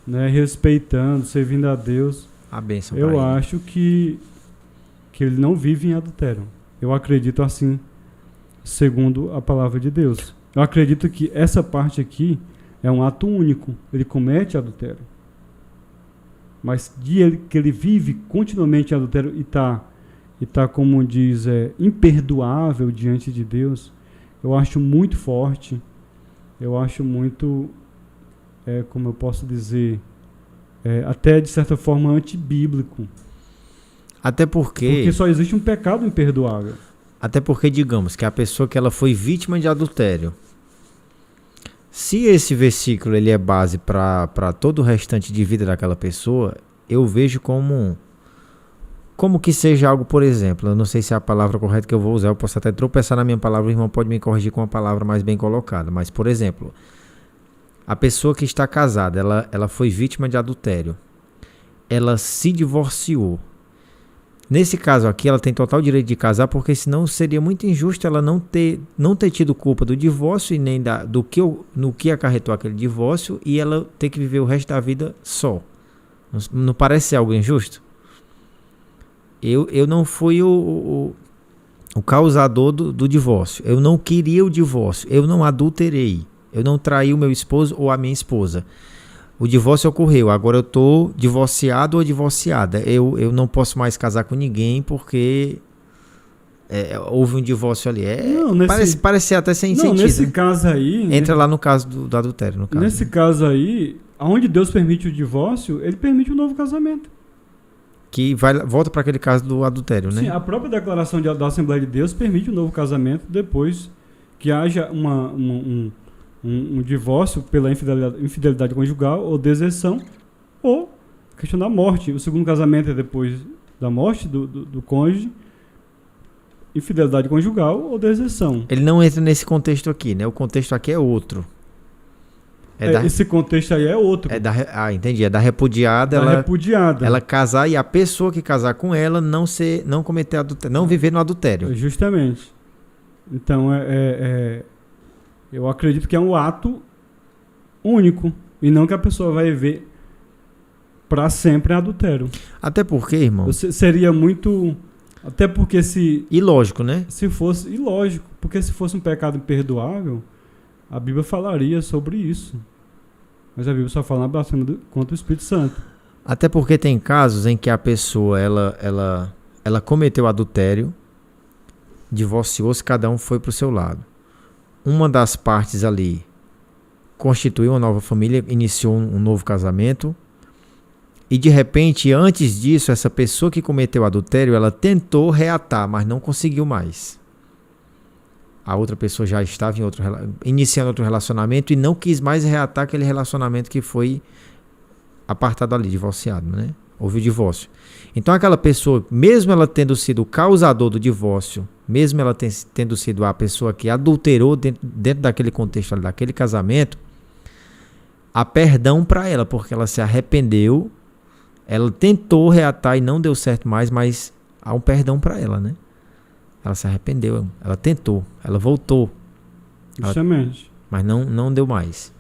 né, respeitando, servindo a Deus. A bênção eu acho que ele não vive em adultério. Eu acredito assim, segundo a palavra de Deus. Eu acredito que essa parte aqui é um ato único, ele comete adultério. Mas que ele vive continuamente em adultério e tá, como diz, imperdoável diante de Deus, eu acho muito forte, eu acho muito, como eu posso dizer, até de certa forma antibíblico. Até porque só existe um pecado imperdoável. Até porque, digamos, que a pessoa que ela foi vítima de adultério, se esse versículo ele é base para todo o restante de vida daquela pessoa, eu vejo como que seja algo, por exemplo, eu não sei se é a palavra correta que eu vou usar, eu posso até tropeçar na minha palavra, o irmão pode me corrigir com uma palavra mais bem colocada, mas, por exemplo, a pessoa que está casada, ela foi vítima de adultério, ela se divorciou. Nesse caso aqui, ela tem total direito de casar, porque senão seria muito injusto ela não ter tido culpa do divórcio e nem no que acarretou aquele divórcio, e ela ter que viver o resto da vida só. Não parece ser algo injusto? Eu não fui o causador do divórcio. Eu não queria o divórcio. Eu não adulterei. Eu não traí o meu esposo ou a minha esposa. O divórcio ocorreu. Agora eu estou divorciado ou divorciada. Eu não posso mais casar com ninguém porque houve um divórcio ali. Parece ser até sem sentido. Nesse caso aí... Entra lá no caso do adultério. No caso, nesse caso aí, onde Deus permite o divórcio, ele permite um novo casamento. Que volta para aquele caso do adultério, né? Sim, a própria declaração da Assembleia de Deus permite um novo casamento depois que haja um divórcio pela infidelidade conjugal ou deserção, ou a questão da morte. O segundo casamento é depois da morte do cônjuge, infidelidade conjugal ou deserção. Ele não entra nesse contexto aqui, né? O contexto aqui é outro. Esse contexto aí é outro. Entendi. É da repudiada. Repudiada. Ela casar e a pessoa que casar com ela não cometer adultério, não viver no adultério. Justamente. Então, eu acredito que é um ato único e não que a pessoa vai ver para sempre adultério. Até porque, irmão... Seria muito... Até porque se... Ilógico, né? Se fosse... Ilógico. Porque se fosse um pecado imperdoável, a Bíblia falaria sobre isso. Mas a Bíblia só fala na blasfêmia contra o Espírito Santo. Até porque tem casos em que a pessoa, ela cometeu adultério, divorciou-se, cada um foi para o seu lado. Uma das partes ali constituiu uma nova família, iniciou um novo casamento, e de repente, antes disso, essa pessoa que cometeu adultério, ela tentou reatar, mas não conseguiu mais. A outra pessoa já estava iniciando outro relacionamento e não quis mais reatar aquele relacionamento que foi apartado ali, divorciado, né? Houve o divórcio. Então aquela pessoa, mesmo ela tendo sido o causador do divórcio, mesmo ela tendo sido a pessoa que adulterou dentro daquele contexto, daquele casamento, há perdão para ela, porque ela se arrependeu, ela tentou reatar e não deu certo mais, mas há um perdão para ela, né? Ela se arrependeu, ela tentou, ela voltou. Justamente. Mas não deu mais.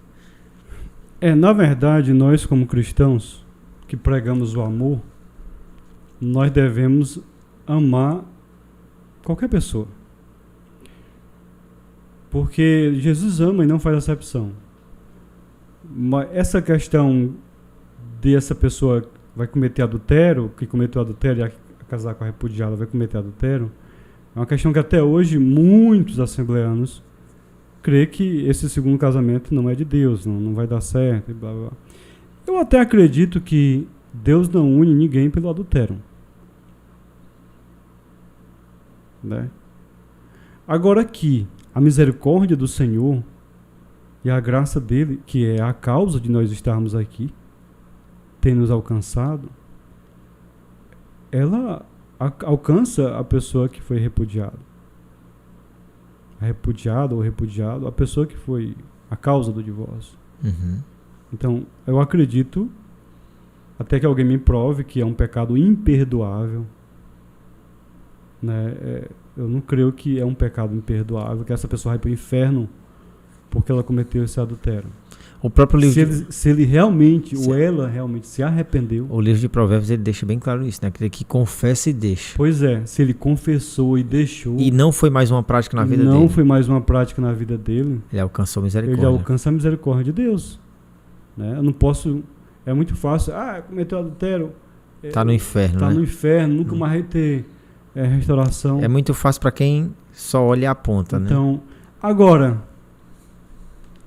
Na verdade, nós como cristãos que pregamos o amor, nós devemos amar qualquer pessoa. Porque Jesus ama e não faz acepção. Mas essa questão de essa pessoa vai cometer adultério, que cometeu adultério e casar com a repudiada vai cometer adultério, é uma questão que até hoje muitos assembleanos creem que esse segundo casamento não é de Deus, não vai dar certo e blá blá. Eu até acredito que Deus não une ninguém pelo adultério. Né? Agora que a misericórdia do Senhor e a graça dele, que é a causa de nós estarmos aqui, tem nos alcançado, ela alcança a pessoa que foi repudiada. A repudiada ou repudiado, a pessoa que foi a causa do divórcio. Uhum. Então, eu acredito, até que alguém me prove que é um pecado imperdoável, né? Eu não creio que é um pecado imperdoável, que essa pessoa vai para o inferno porque ela cometeu esse adultério. O próprio livro... Se ele realmente, ou ela realmente se arrependeu. O livro de Provérbios, ele deixa bem claro isso, né? Aquele que confessa e deixa. Pois é, se ele confessou e deixou. E não foi mais uma prática na vida dele. Não foi mais uma prática na vida dele. Ele alcançou a misericórdia. Ele alcança a misericórdia de Deus. Né? Eu não posso... É muito fácil. Cometeu adultério. Tá no inferno, Tá né? no inferno, nunca mais vai ter restauração. É muito fácil para quem só olha e aponta, né? Então, agora,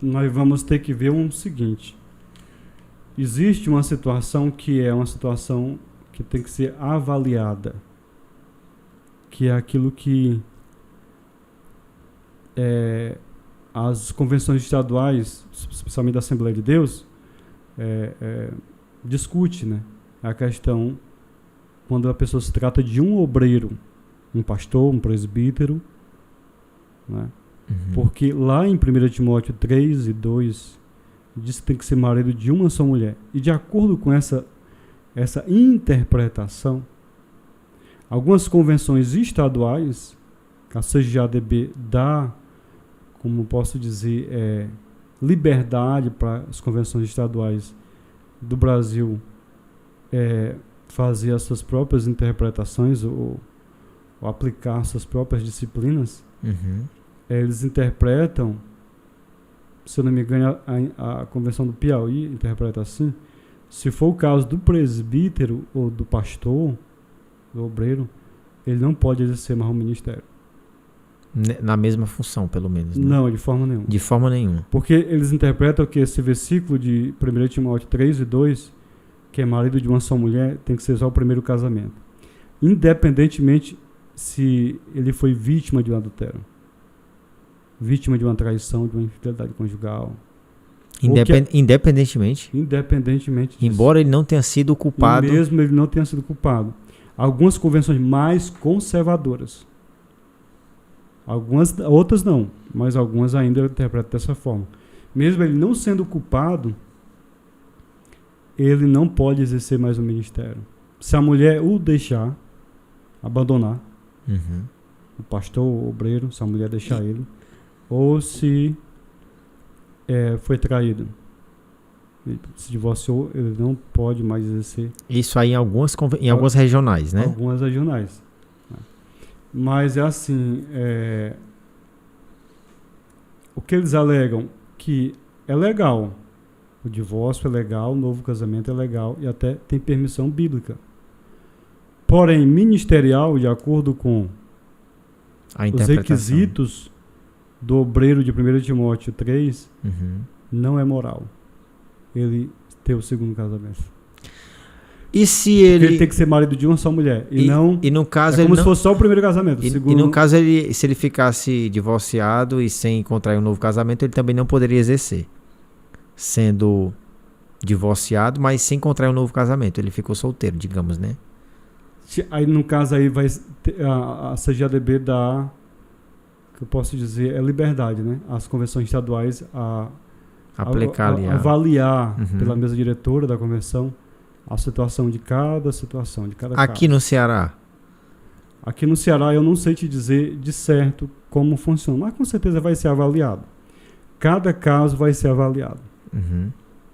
nós vamos ter que ver o seguinte. Existe uma situação que é uma situação que tem que ser avaliada. Que é aquilo que as convenções estaduais, especialmente da Assembleia de Deus, discute, né? A questão quando a pessoa se trata de um obreiro, um pastor, um presbítero, né? Porque lá em 1 Timóteo 3 e 2 diz que tem que ser marido de uma só mulher. E de acordo com essa interpretação, algumas convenções estaduais, a CGADB dá, como posso dizer, liberdade para as convenções estaduais do Brasil fazer as suas próprias interpretações ou aplicar suas próprias disciplinas. Eles interpretam, se eu não me engano, a Convenção do Piauí interpreta assim: se for o caso do presbítero ou do pastor, do obreiro, ele não pode exercer mais um ministério. Na mesma função, pelo menos, né? Não, de forma nenhuma. De forma nenhuma. Porque eles interpretam que esse versículo de 1 Timóteo 3 e 2, que é marido de uma só mulher, tem que ser só o primeiro casamento. Independentemente se ele foi vítima de um adultério, vítima de uma traição, de uma infidelidade conjugal. Independentemente disso. Embora ele não tenha sido culpado. E mesmo ele não tenha sido culpado. Algumas convenções mais conservadoras. Outras não, mas algumas ainda interpretam dessa forma. Mesmo ele não sendo culpado, ele não pode exercer mais o ministério. Se a mulher o deixar, abandonar, o pastor, o obreiro, se a mulher deixar ele, ou se foi traído, ele se divorciou, ele não pode mais exercer. Isso aí em algumas regionais, né? Algumas regionais. Mas é assim, o que eles alegam que é legal, o divórcio é legal, o novo casamento é legal e até tem permissão bíblica. Porém, ministerial, de acordo com os requisitos do obreiro de 1 Timóteo 3, não é moral ele ter o segundo casamento. E se ele tem que ser marido de uma só mulher. E no caso como se fosse só o primeiro casamento. E no caso, se ele ficasse divorciado e sem contrair um novo casamento, ele também não poderia exercer. Sendo divorciado, mas sem contrair um novo casamento. Ele ficou solteiro, digamos, né? Aí, no caso, aí vai a CGADB dá, que eu posso dizer, liberdade, né? As convenções estaduais avaliar pela mesa diretora da convenção a situação de cada situação, de cada Aqui caso. No Ceará? Aqui no Ceará eu não sei te dizer de certo como funciona, mas com certeza vai ser avaliado. Cada caso vai ser avaliado.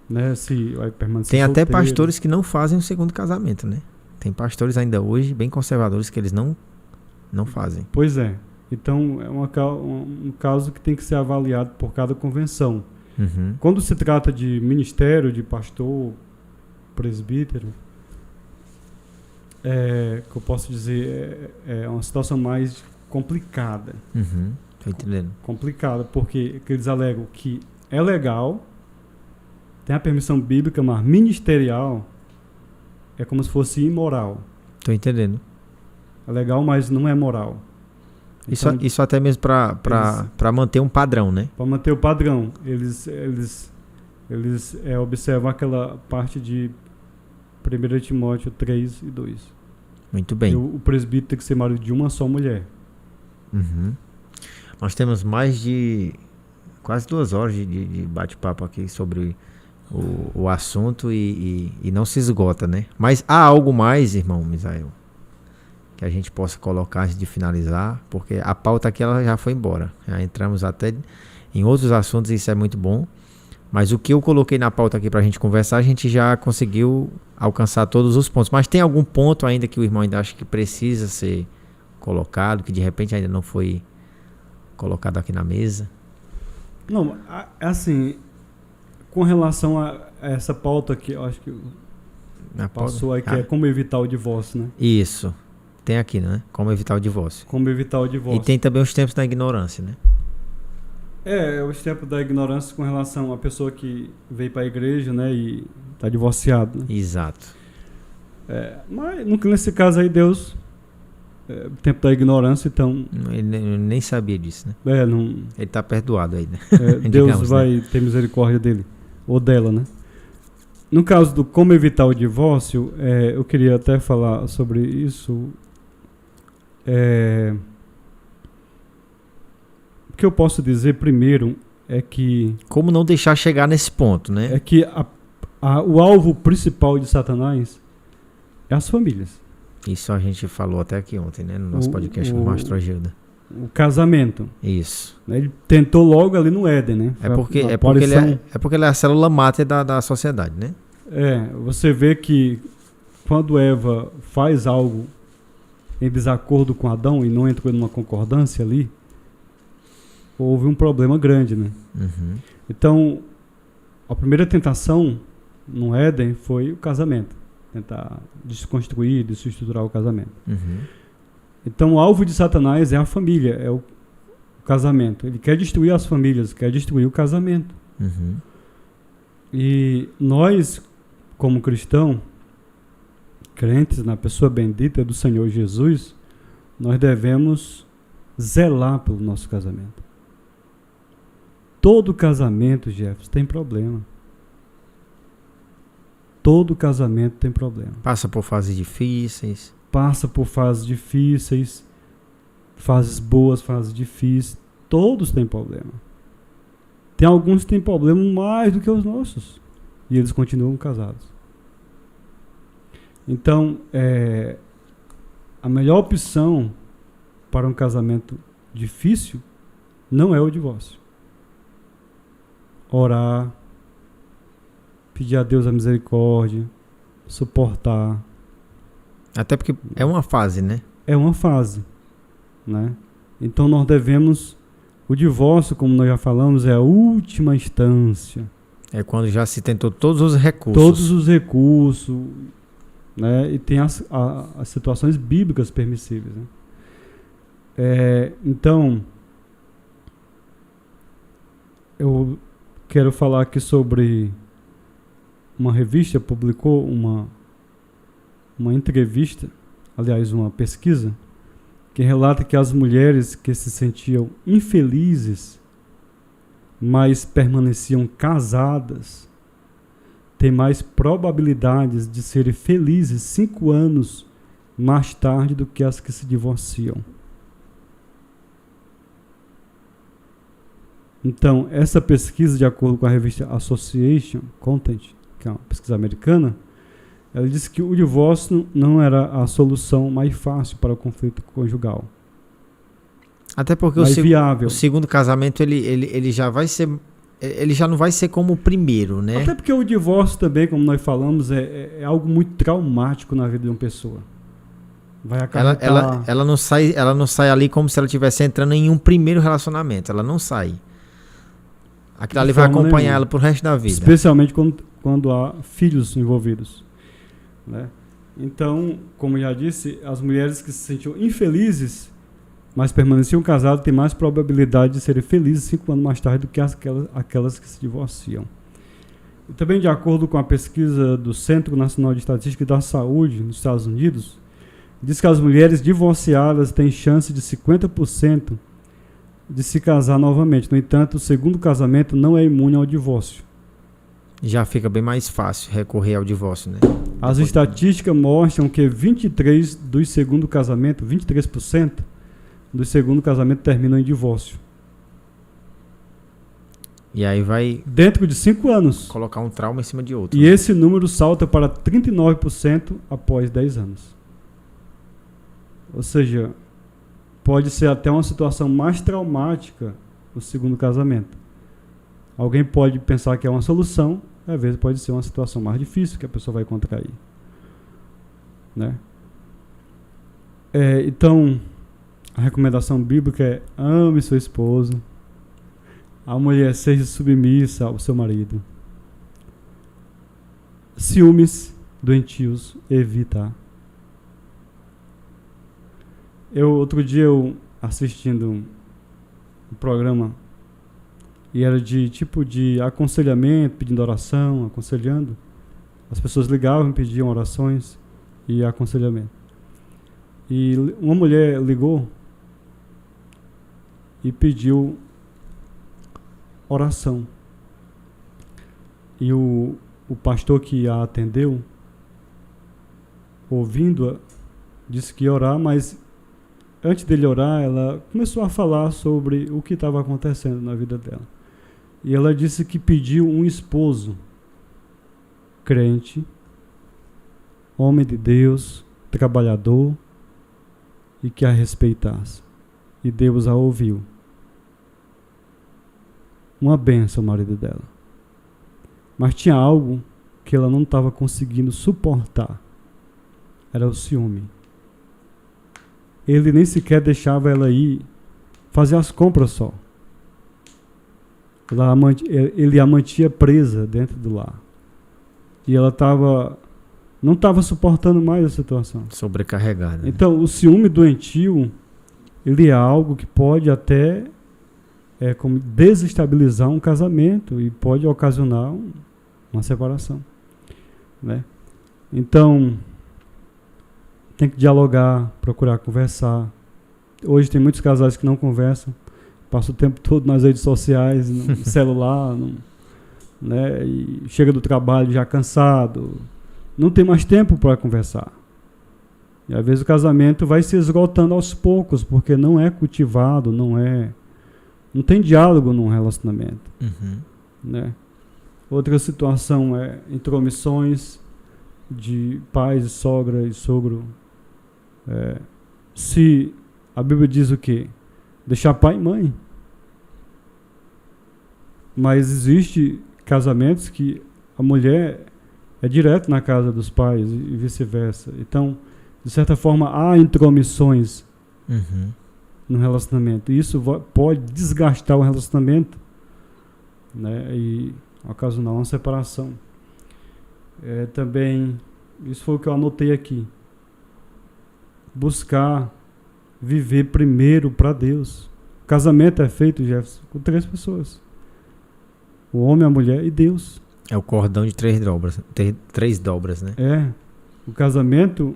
Né? Se vai permanecer Tem solteiro. Até pastores que não fazem o segundo casamento, né? Tem pastores ainda hoje bem conservadores que eles não fazem. Pois é. Então é um caso que tem que ser avaliado por cada convenção. Quando se trata de ministério, de pastor, presbítero, que eu posso dizer, é uma situação mais complicada. Tô entendendo. Complicada, porque eles alegam que é legal, tem a permissão bíblica, mas ministerial é como se fosse imoral. Tô entendendo. É legal, mas não é moral. Então, isso até mesmo para manter um padrão, né? Para manter o padrão. Eles observam aquela parte de 1 Timóteo 3 e 2. Muito bem. O presbítero tem que ser marido de uma só mulher. Nós temos mais de quase 2 horas de bate-papo aqui sobre o assunto e não se esgota, né? Mas há algo mais, irmão Misael, que a gente possa colocar antes de finalizar, porque a pauta aqui ela já foi embora. Já entramos até em outros assuntos e isso é muito bom. Mas o que eu coloquei na pauta aqui pra gente conversar, a gente já conseguiu alcançar todos os pontos. Mas tem algum ponto ainda que o irmão ainda acha que precisa ser colocado, que de repente ainda não foi colocado aqui na mesa? Não, assim, com relação a essa pauta aqui, eu acho que passou aí, que é como evitar o divórcio, né? Isso. Tem aqui, né? Como evitar o divórcio. Como evitar o divórcio. E tem também os tempos da ignorância, né? Os tempos da ignorância com relação à pessoa que veio para a igreja, né, e está divorciado. Né? Exato. Mas nesse caso aí, Deus, o tempo da ignorância, então... Ele nem sabia disso, né? Não, ele está perdoado aí, né? Deus Digamos, vai ter misericórdia dele, ou dela, né? No caso do como evitar o divórcio, eu queria até falar sobre isso. O que eu posso dizer primeiro é que... Como não deixar chegar nesse ponto, né? É que o alvo principal de Satanás é as famílias. Isso a gente falou até aqui ontem, né? No nosso podcast com o Mastro Agilda. O casamento. Isso. Ele tentou logo ali no Éden, né? É porque ele é a célula máter da sociedade, né? Você vê que quando Eva faz algo em desacordo com Adão e não entrou numa concordância ali, houve um problema grande, né? Uhum. Então, a primeira tentação no Éden foi o casamento. Tentar desconstruir, desestruturar o casamento. Uhum. Então, o alvo de Satanás é a família, é o casamento. Ele quer destruir as famílias, quer destruir o casamento. Uhum. E nós, como cristãos, crentes na pessoa bendita do Senhor Jesus, nós devemos zelar pelo nosso casamento. Todo casamento, Jefferson, tem problema. Todo casamento tem problema. Passa por fases difíceis. Passa por fases difíceis, fases boas, fases difíceis. Todos têm problema. Tem alguns que têm problema mais do que os nossos. E eles continuam casados. Então, a melhor opção para um casamento difícil não é o divórcio. Orar, pedir a Deus a misericórdia, suportar. Até porque é uma fase, né? É uma fase, né? Então nós devemos... O divórcio, como nós já falamos, é a última instância. É quando já se tentou todos os recursos. Todos os recursos, né? E tem as situações bíblicas permissíveis, né? Então, eu quero falar aqui sobre uma revista publicou uma entrevista, aliás, uma pesquisa, que relata que as mulheres que se sentiam infelizes, mas permaneciam casadas, têm mais probabilidades de serem felizes 5 anos mais tarde do que as que se divorciam. Então, essa pesquisa, de acordo com a revista Association Content, que é uma pesquisa americana, ela disse que o divórcio não era a solução mais fácil para o conflito conjugal. Até porque o segundo casamento ele já vai ser, ele já não vai ser como o primeiro, né? Até porque o divórcio também, como nós falamos, é algo muito traumático na vida de uma pessoa. Vai acarretar... ela não sai ali como se ela estivesse entrando em um primeiro relacionamento. Ela não sai. Aquilo ali vai acompanhar ela pro resto da vida. Especialmente quando há filhos envolvidos, né? Então, como já disse, as mulheres que se sentiam infelizes, mas permaneciam casadas, têm mais probabilidade de serem felizes 5 anos mais tarde do que aquelas que se divorciam. E também, de acordo com a pesquisa do Centro Nacional de Estatística da Saúde nos Estados Unidos, diz que as mulheres divorciadas têm chance de 50% de se casar novamente. No entanto, o segundo casamento não é imune ao divórcio. Já fica bem mais fácil recorrer ao divórcio, né? As estatísticas mostram que 23% do segundo casamento terminam em divórcio. E aí vai... Dentro de 5 anos. Colocar um trauma em cima de outro. E esse número salta para 39% após 10 anos. Ou seja, pode ser até uma situação mais traumática o segundo casamento. Alguém pode pensar que é uma solução, às vezes pode ser uma situação mais difícil que a pessoa vai contrair, né? Então, a recomendação bíblica é: ame sua esposa, a mulher seja submissa ao seu marido. Ciúmes doentios, evita. Outro dia, assistindo um programa, e era de tipo de aconselhamento, pedindo oração, aconselhando. As pessoas ligavam, pediam orações e aconselhamento. E uma mulher ligou e pediu oração. E o pastor que a atendeu, ouvindo-a, disse que ia orar, mas antes dele orar, ela começou a falar sobre o que estava acontecendo na vida dela. E ela disse que pediu um esposo crente, homem de Deus, trabalhador, e que a respeitasse. E Deus a ouviu. Uma bênção, o marido dela. Mas tinha algo que ela não estava conseguindo suportar. Era o ciúme. Ele nem sequer deixava ela ir fazer as compras só. Ele a mantinha presa dentro do lar. E ela não estava suportando mais a situação. Sobrecarregada. Né? Então, o ciúme doentio, ele é algo que pode até como desestabilizar um casamento e pode ocasionar uma separação, né? Então, tem que dialogar, procurar conversar. Hoje tem muitos casais que não conversam, passam o tempo todo nas redes sociais, no celular, né? E chega do trabalho já cansado, não tem mais tempo para conversar. E às vezes o casamento vai se esgotando aos poucos, porque não é cultivado, não tem diálogo num relacionamento. Uhum. Né? Outra situação é intromissões de pais, sogra e sogro. Se a Bíblia diz o quê? Deixar pai e mãe. Mas existe casamentos que a mulher é direto na casa dos pais e vice-versa. Então, de certa forma, há intromissões no relacionamento. E isso pode desgastar o relacionamento, né? E ocasionar uma separação. Também, isso foi o que eu anotei aqui. Buscar viver primeiro para Deus. O casamento é feito, Jefferson, com 3 pessoas. O homem, a mulher e Deus. É o cordão de 3 dobras. 3 dobras, né? O casamento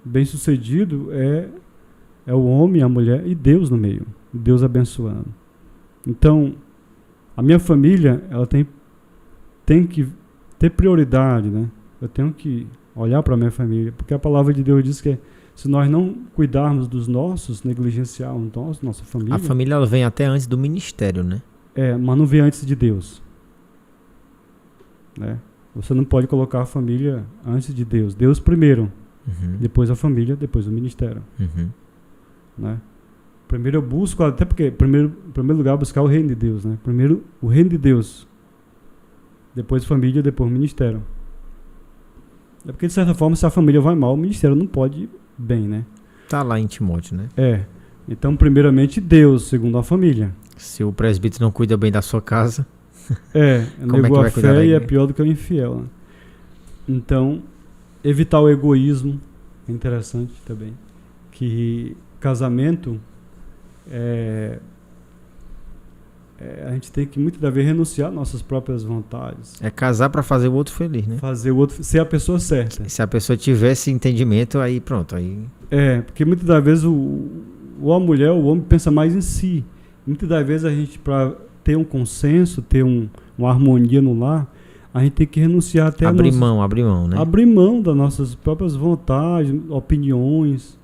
bem sucedido é o homem, a mulher e Deus no meio. Deus abençoando. Então, a minha família, ela tem que ter prioridade, né? Eu tenho que olhar para a minha família, porque a palavra de Deus diz que se nós não cuidarmos dos nossos, negligenciar nossa família... A família ela vem até antes do ministério, né? Mas não vem antes de Deus. Né? Você não pode colocar a família antes de Deus. Deus primeiro, depois a família, depois o ministério. Né? Primeiro eu busco, até porque, em primeiro lugar, buscar o reino de Deus. Né? Primeiro o reino de Deus, depois família, depois ministério. É porque, de certa forma, se a família vai mal, o ministério não pode ir bem, né? Tá lá em Timóteo, né? Então, primeiramente, Deus, segundo a família. Se o presbítero não cuida bem da sua casa... negou a fé e é pior do que o infiel. Né? Então, evitar o egoísmo é interessante também. Que casamento a gente tem que muitas vezes renunciar às nossas próprias vontades. É casar para fazer o outro feliz, né? Fazer o outro ser a pessoa certa. Se a pessoa tiver esse entendimento, aí pronto. Aí... porque muitas das vezes a mulher, o homem pensa mais em si. Muitas das vezes a gente, para ter um consenso, ter uma harmonia no lar, a gente tem que renunciar até abrir mão, né? Abrir mão das nossas próprias vontades, opiniões,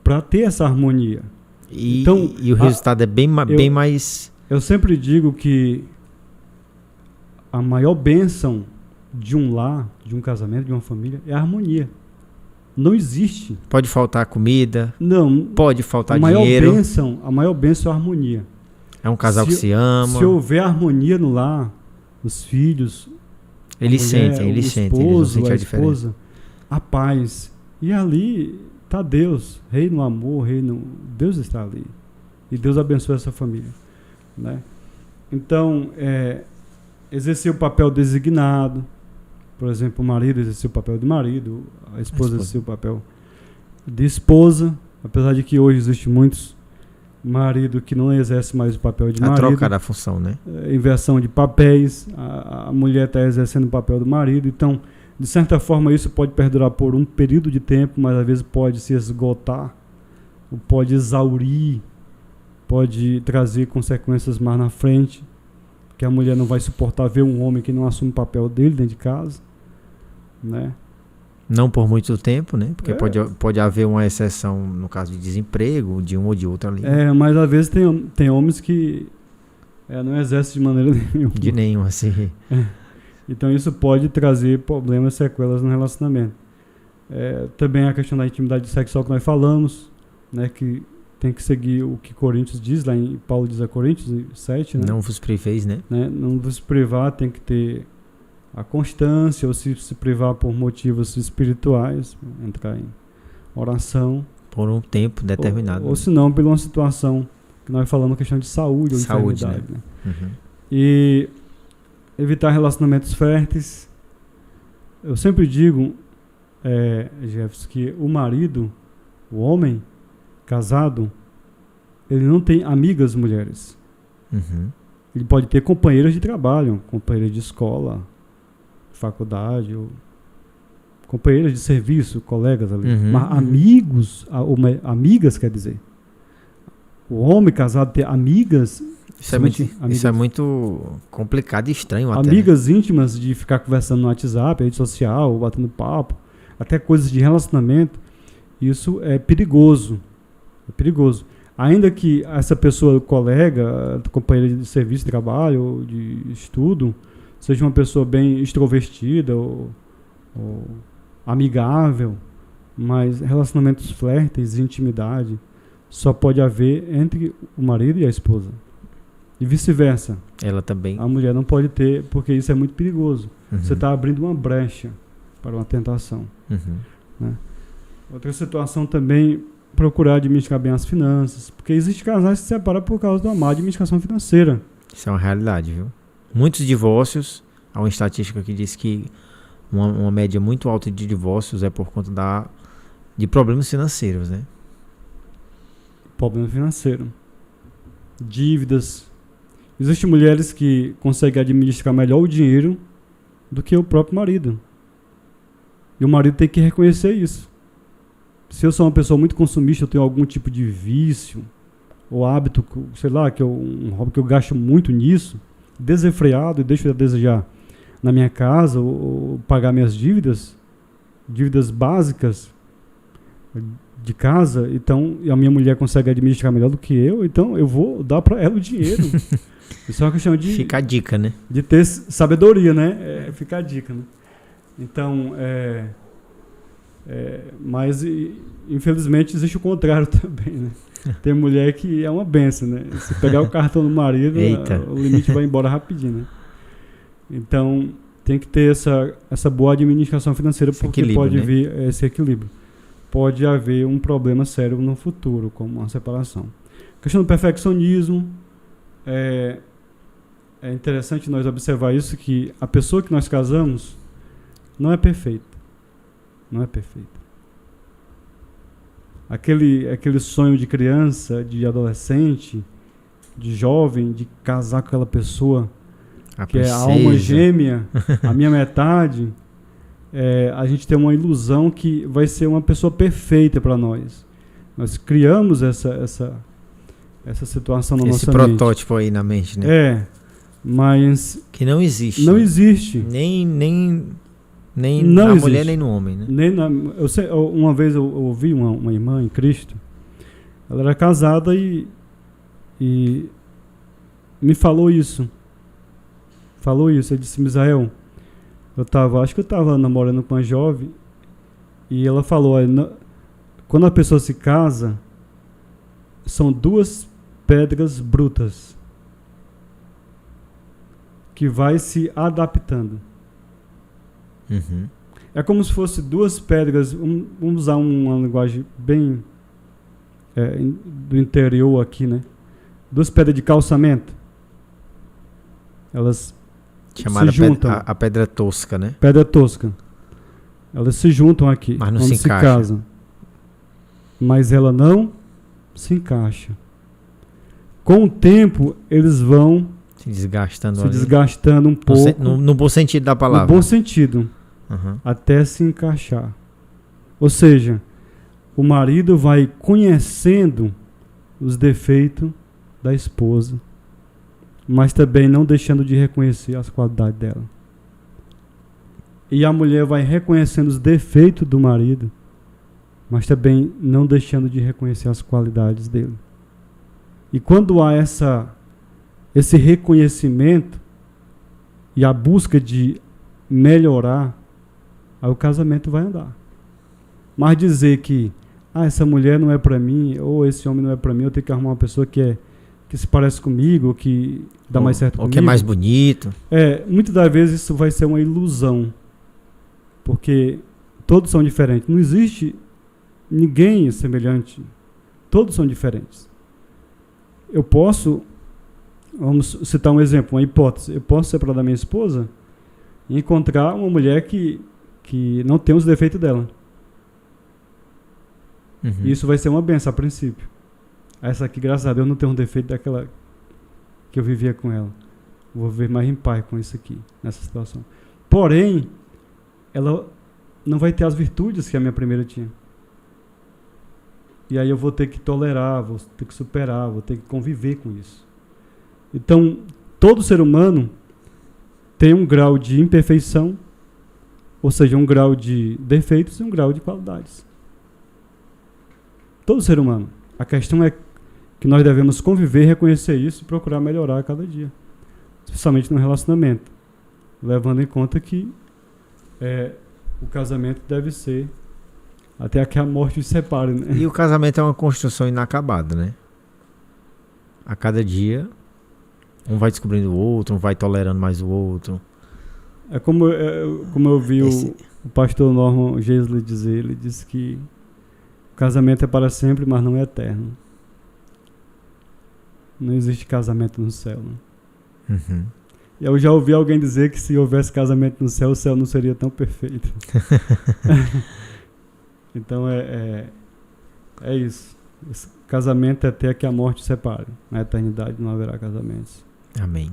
para ter essa harmonia. E o resultado é bem mais... Eu sempre digo que a maior bênção de um lar, de um casamento, de uma família, é a harmonia. Não existe. Pode faltar comida. Não. Pode faltar dinheiro. A maior bênção é a harmonia. É um casal que se ama. Se houver harmonia no lar, os filhos, Eles mulher, sentem, eles o sentem. esposo, Eles vão sentir a a diferença. esposa, a paz. E ali está Deus, rei no amor, Deus está ali. E Deus abençoa essa família, né? Então, exercer o papel designado. Por exemplo, o marido exercer o papel de marido, a esposa exercer o papel de esposa, apesar de que hoje existem muitos maridos que não exercem mais o papel de marido. A troca da função, né? Inversão de papéis, a mulher está exercendo o papel do marido, então, de certa forma, isso pode perdurar por um período de tempo, mas às vezes pode se esgotar, pode exaurir, pode trazer consequências mais na frente, que a mulher não vai suportar ver um homem que não assume o papel dele dentro de casa, né? Não por muito tempo, né? Porque pode haver uma exceção no caso de desemprego, de um ou de outro ali. Mas às vezes tem homens que não exercem de maneira nenhuma. De nenhum, assim. Então isso pode trazer problemas, sequelas no relacionamento. Também a questão da intimidade sexual que nós falamos, né? Que tem que seguir o que Coríntios diz, lá em Paulo diz a Coríntios 7, né? Não vos priveis, né? Não vos privar, tem que ter a constância, ou se privar por motivos espirituais, entrar em oração. Por um tempo determinado. Ou se não, por uma situação que nós falamos, questão de saúde ou enfermidade. Né? Né? Uhum. E evitar relacionamentos férteis. Eu sempre digo, Jefferson, que o marido, o homem casado, ele não tem amigas mulheres. Uhum. Ele pode ter companheiras de trabalho, companheiras de escola, faculdade, ou companheiras de serviço, colegas ali. Uhum. Mas amigos, amigas quer dizer. O homem casado ter amigas... Isso é muito complicado e estranho até. Amigas íntimas de ficar conversando no WhatsApp, rede social, batendo papo, até coisas de relacionamento. Isso é perigoso. É perigoso. Ainda que essa pessoa, colega, companheira de serviço, de trabalho, ou de estudo, seja uma pessoa bem extrovertida ou amigável, mas relacionamentos férteis, intimidade, só pode haver entre o marido e a esposa. E vice-versa. Ela também. A mulher não pode ter, porque isso é muito perigoso. Uhum. Você está abrindo uma brecha para uma tentação. Uhum. Né? Outra situação também, procurar administrar bem as finanças, porque existem casais que se separam por causa da má administração financeira. Isso é uma realidade, viu? Muitos divórcios, há uma estatística que diz que uma média muito alta de divórcios é por conta de problemas financeiros, né? Problema financeiro. Dívidas. Existem mulheres que conseguem administrar melhor o dinheiro do que o próprio marido. E o marido tem que reconhecer isso. Se eu sou uma pessoa muito consumista, eu tenho algum tipo de vício ou hábito, sei lá, que um hobby que eu gasto muito nisso, desenfreado e deixo a desejar na minha casa, ou pagar minhas dívidas básicas de casa, então, e a minha mulher consegue administrar melhor do que eu, então eu vou dar para ela o dinheiro. Isso é uma questão de... Fica a dica, né? De ter sabedoria, né? Fica a dica, né? Então, mas infelizmente existe o contrário também, né? Tem mulher que é uma benção, né? Se pegar o cartão do marido, o limite vai embora rapidinho, né? Então, tem que ter essa boa administração financeira, porque pode vir esse equilíbrio. Pode haver um problema sério no futuro, como uma separação. A questão do perfeccionismo, é interessante nós observar isso, que a pessoa que nós casamos não é perfeita. Não é perfeita. Aquele sonho de criança, de adolescente, de jovem, de casar com aquela pessoa que é a alma gêmea, a minha metade, a gente tem uma ilusão que vai ser uma pessoa perfeita para nós. Nós criamos essa situação na nossa mente. Esse protótipo aí na mente, né? Mas... Que não existe. Não existe. Nem não na existe. mulher, nem no homem, né? Uma vez eu ouvi uma irmã em Cristo, ela era casada e me falou isso. Eu disse, Misael, acho que eu estava namorando com uma jovem, e ela falou, quando a pessoa se casa, são duas pedras brutas. que vai se adaptando. Uhum. É como se fosse duas pedras, vamos usar uma linguagem bem do interior aqui, né? Duas pedras de calçamento. Elas chamada se juntam. A pedra tosca, né? Pedra tosca. Elas se juntam aqui, mas não quando se casam. Mas ela não se encaixa. Com o tempo, eles vão se desgastando um pouco. No bom sentido da palavra. No bom sentido. Uhum. Até se encaixar. Ou seja, o marido vai conhecendo os defeitos da esposa, mas também não deixando de reconhecer as qualidades dela. E a mulher vai reconhecendo os defeitos do marido, mas também não deixando de reconhecer as qualidades dele. E quando há esse reconhecimento e a busca de melhorar, aí o casamento vai andar. Mas dizer que essa mulher não é para mim, ou esse homem não é para mim, eu tenho que arrumar uma pessoa que se parece comigo, que dá mais certo comigo. Ou que é mais bonito. Muitas das vezes isso vai ser uma ilusão. Porque todos são diferentes. Não existe ninguém semelhante. Todos são diferentes. Eu posso, vamos citar um exemplo, uma hipótese. Eu posso separar da minha esposa e encontrar uma mulher que não tem os defeitos dela. Uhum. Isso vai ser uma benção a princípio. Essa aqui, graças a Deus, não tem um defeito daquela que eu vivia com ela. Vou viver mais em paz com isso aqui, nessa situação. Porém, ela não vai ter as virtudes que a minha primeira tinha. E aí eu vou ter que tolerar, vou ter que superar, vou ter que conviver com isso. Então, todo ser humano tem um grau de imperfeição, ou seja, um grau de defeitos e um grau de qualidades. Todo ser humano. A questão é que nós devemos conviver, reconhecer isso e procurar melhorar a cada dia. Especialmente no relacionamento. Levando em conta que o casamento deve ser até que a morte os separe, né? E o casamento é uma construção inacabada, né? A cada dia, um vai descobrindo o outro, um vai tolerando mais o outro. É como eu vi o pastor Norman Geisler dizer, ele disse que o casamento é para sempre, mas não é eterno. Não existe casamento no céu, né? Uhum. Eu já ouvi alguém dizer que se houvesse casamento no céu, o céu não seria tão perfeito. Então é isso. Esse casamento é até que a morte separe. Na eternidade não haverá casamentos. Amém.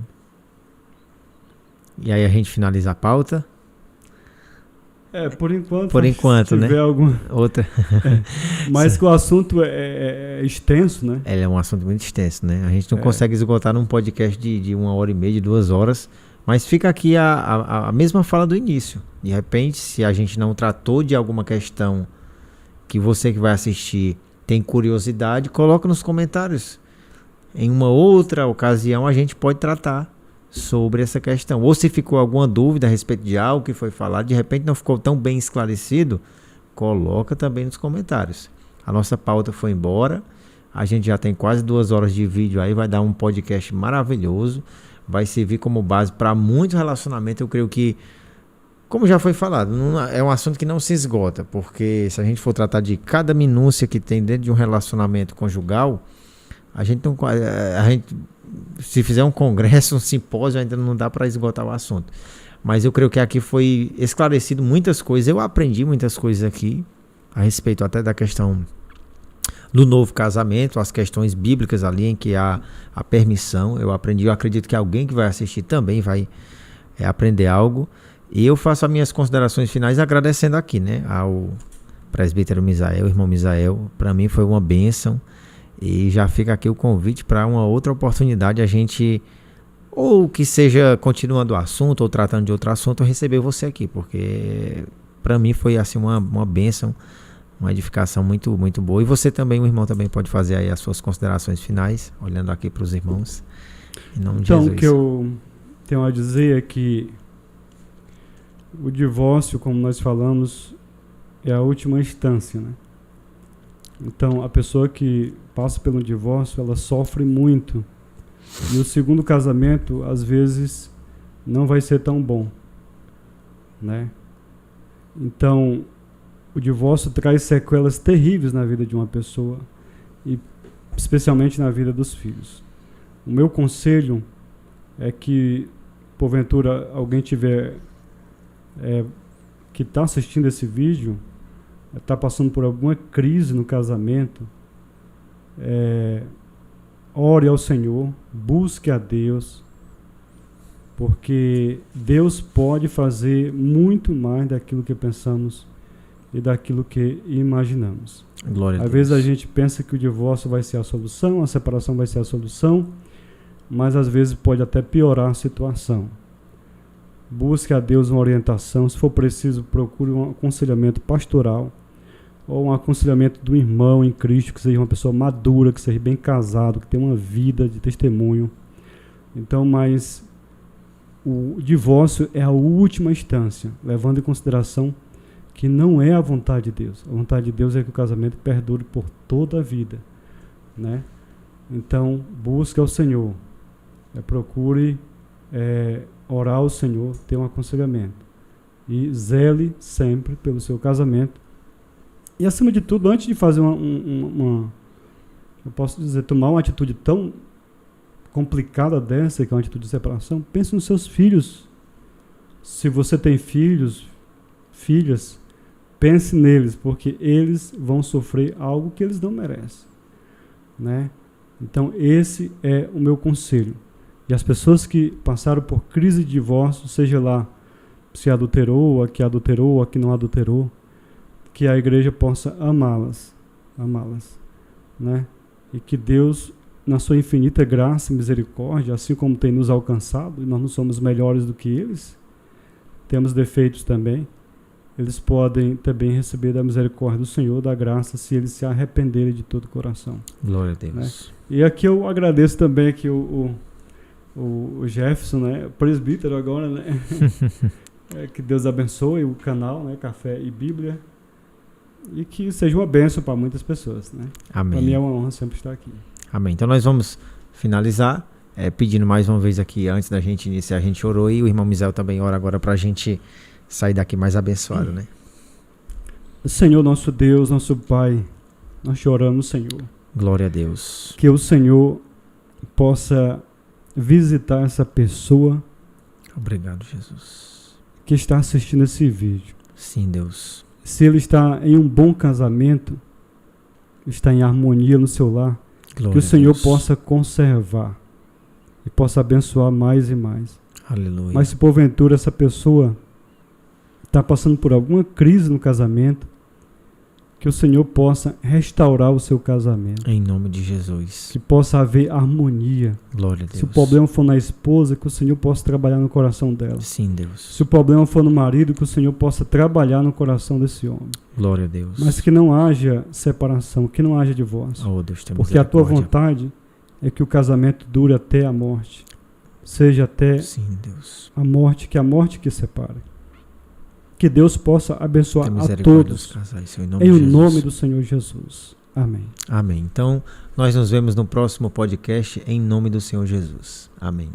E aí a gente finaliza a pauta? Por enquanto. Por enquanto, né? Alguma... Outra. Mas que o assunto é extenso, né? Ele é um assunto muito extenso, né? A gente não consegue esgotar num podcast de 1h30, de 2 horas. Mas fica aqui a mesma fala do início. De repente, se a gente não tratou de alguma questão que você que vai assistir tem curiosidade, coloca nos comentários. Em uma outra ocasião, a gente pode tratar sobre essa questão. Ou se ficou alguma dúvida a respeito de algo que foi falado, de repente não ficou tão bem esclarecido, coloca também nos comentários. A nossa pauta foi embora, a gente já tem quase 2 horas de vídeo aí, vai dar um podcast maravilhoso, vai servir como base para muitos relacionamentos. Eu creio que, como já foi falado, é um assunto que não se esgota, porque se a gente for tratar de cada minúcia que tem dentro de um relacionamento conjugal, a gente se fizer um congresso, um simpósio, ainda não dá para esgotar o assunto. Mas eu creio que aqui foi esclarecido muitas coisas. Eu aprendi muitas coisas aqui, a respeito até da questão do novo casamento, as questões bíblicas ali em que há a permissão. Eu aprendi, eu acredito que alguém que vai assistir também vai aprender algo. E eu faço as minhas considerações finais agradecendo aqui, né, ao presbítero Misael, irmão Misael. Para mim foi uma bênção. E já fica aqui o convite para uma outra oportunidade, a gente, ou que seja continuando o assunto, ou tratando de outro assunto, receber você aqui, porque para mim foi assim uma bênção, uma edificação muito, muito boa. E você também, o irmão, também pode fazer aí as suas considerações finais, olhando aqui para os irmãos, em nome de Jesus. Então, o que eu tenho a dizer é que o divórcio, como nós falamos, é a última instância, né? Então, a pessoa que passa pelo divórcio, ela sofre muito. E o segundo casamento, às vezes, não vai ser tão bom, né? Então, o divórcio traz sequelas terríveis na vida de uma pessoa e especialmente na vida dos filhos. O meu conselho é que, porventura, alguém tiver que está assistindo esse vídeo, está passando por alguma crise no casamento, ore ao Senhor, busque a Deus, porque Deus pode fazer muito mais daquilo que pensamos e daquilo que imaginamos. Glória a Deus. Às vezes a gente pensa que o divórcio vai ser a solução, a separação vai ser a solução, mas às vezes pode até piorar a situação. Busque a Deus uma orientação, se for preciso, procure um aconselhamento pastoral ou um aconselhamento do irmão em Cristo, que seja uma pessoa madura, que seja bem casado, que tenha uma vida de testemunho. Então, mas o divórcio é a última instância, levando em consideração que não é a vontade de Deus. A vontade de Deus é que o casamento perdure por toda a vida, né? Então, busque ao Senhor, procure orar ao Senhor, ter um aconselhamento e zele sempre pelo seu casamento. E acima de tudo, antes de fazer eu posso dizer, tomar uma atitude tão complicada dessa, que é uma atitude de separação, pense nos seus filhos. Se você tem filhos, filhas, pense neles, porque eles vão sofrer algo que eles não merecem, né? Então esse é o meu conselho. E as pessoas que passaram por crise de divórcio, seja lá se adulterou, a que adulterou, a que não adulterou, que a igreja possa amá-las, né? E que Deus, na sua infinita graça e misericórdia, assim como tem nos alcançado, e nós não somos melhores do que eles, temos defeitos também, eles podem também receber da misericórdia do Senhor, da graça, se eles se arrependerem de todo o coração. Glória a Deus. Né? E aqui eu agradeço também aqui o Jefferson, né? Presbítero agora, né? Que Deus abençoe o canal, né? Café e Bíblia. E que seja uma bênção para muitas pessoas, né? Amém. Para mim é uma honra sempre estar aqui. Amém. Então nós vamos finalizar pedindo mais uma vez aqui, antes da gente iniciar, a gente orou e o irmão Misael também ora agora para a gente sair daqui mais abençoado, né? Senhor, nosso Deus, nosso Pai, nós te oramos, Senhor. Glória a Deus. Que o Senhor possa visitar essa pessoa. Obrigado, Jesus. Que está assistindo esse vídeo. Sim, Deus. Se ele está em um bom casamento, está em harmonia no seu lar, Glória que o Senhor Deus. possa conservar e possa abençoar mais e mais. Aleluia. Mas se porventura essa pessoa está passando por alguma crise no casamento, que o Senhor possa restaurar o seu casamento. Em nome de Jesus. Que possa haver harmonia. Glória a Deus. Se o problema for na esposa, que o Senhor possa trabalhar no coração dela. Sim, Deus. Se o problema for no marido, que o Senhor possa trabalhar no coração desse homem. Glória a Deus. Mas que não haja separação, que não haja divórcio. Oh, Deus, tem porque a tua misericórdia. vontade é que o casamento dure até a morte. Seja até Sim, Deus. a morte que separe. Que Deus possa abençoar Tem a misericórdia todos. dos casais, Senhor, Em de Jesus. nome do Senhor Jesus. Amém. Amém. Então, nós nos vemos no próximo podcast em nome do Senhor Jesus. Amém.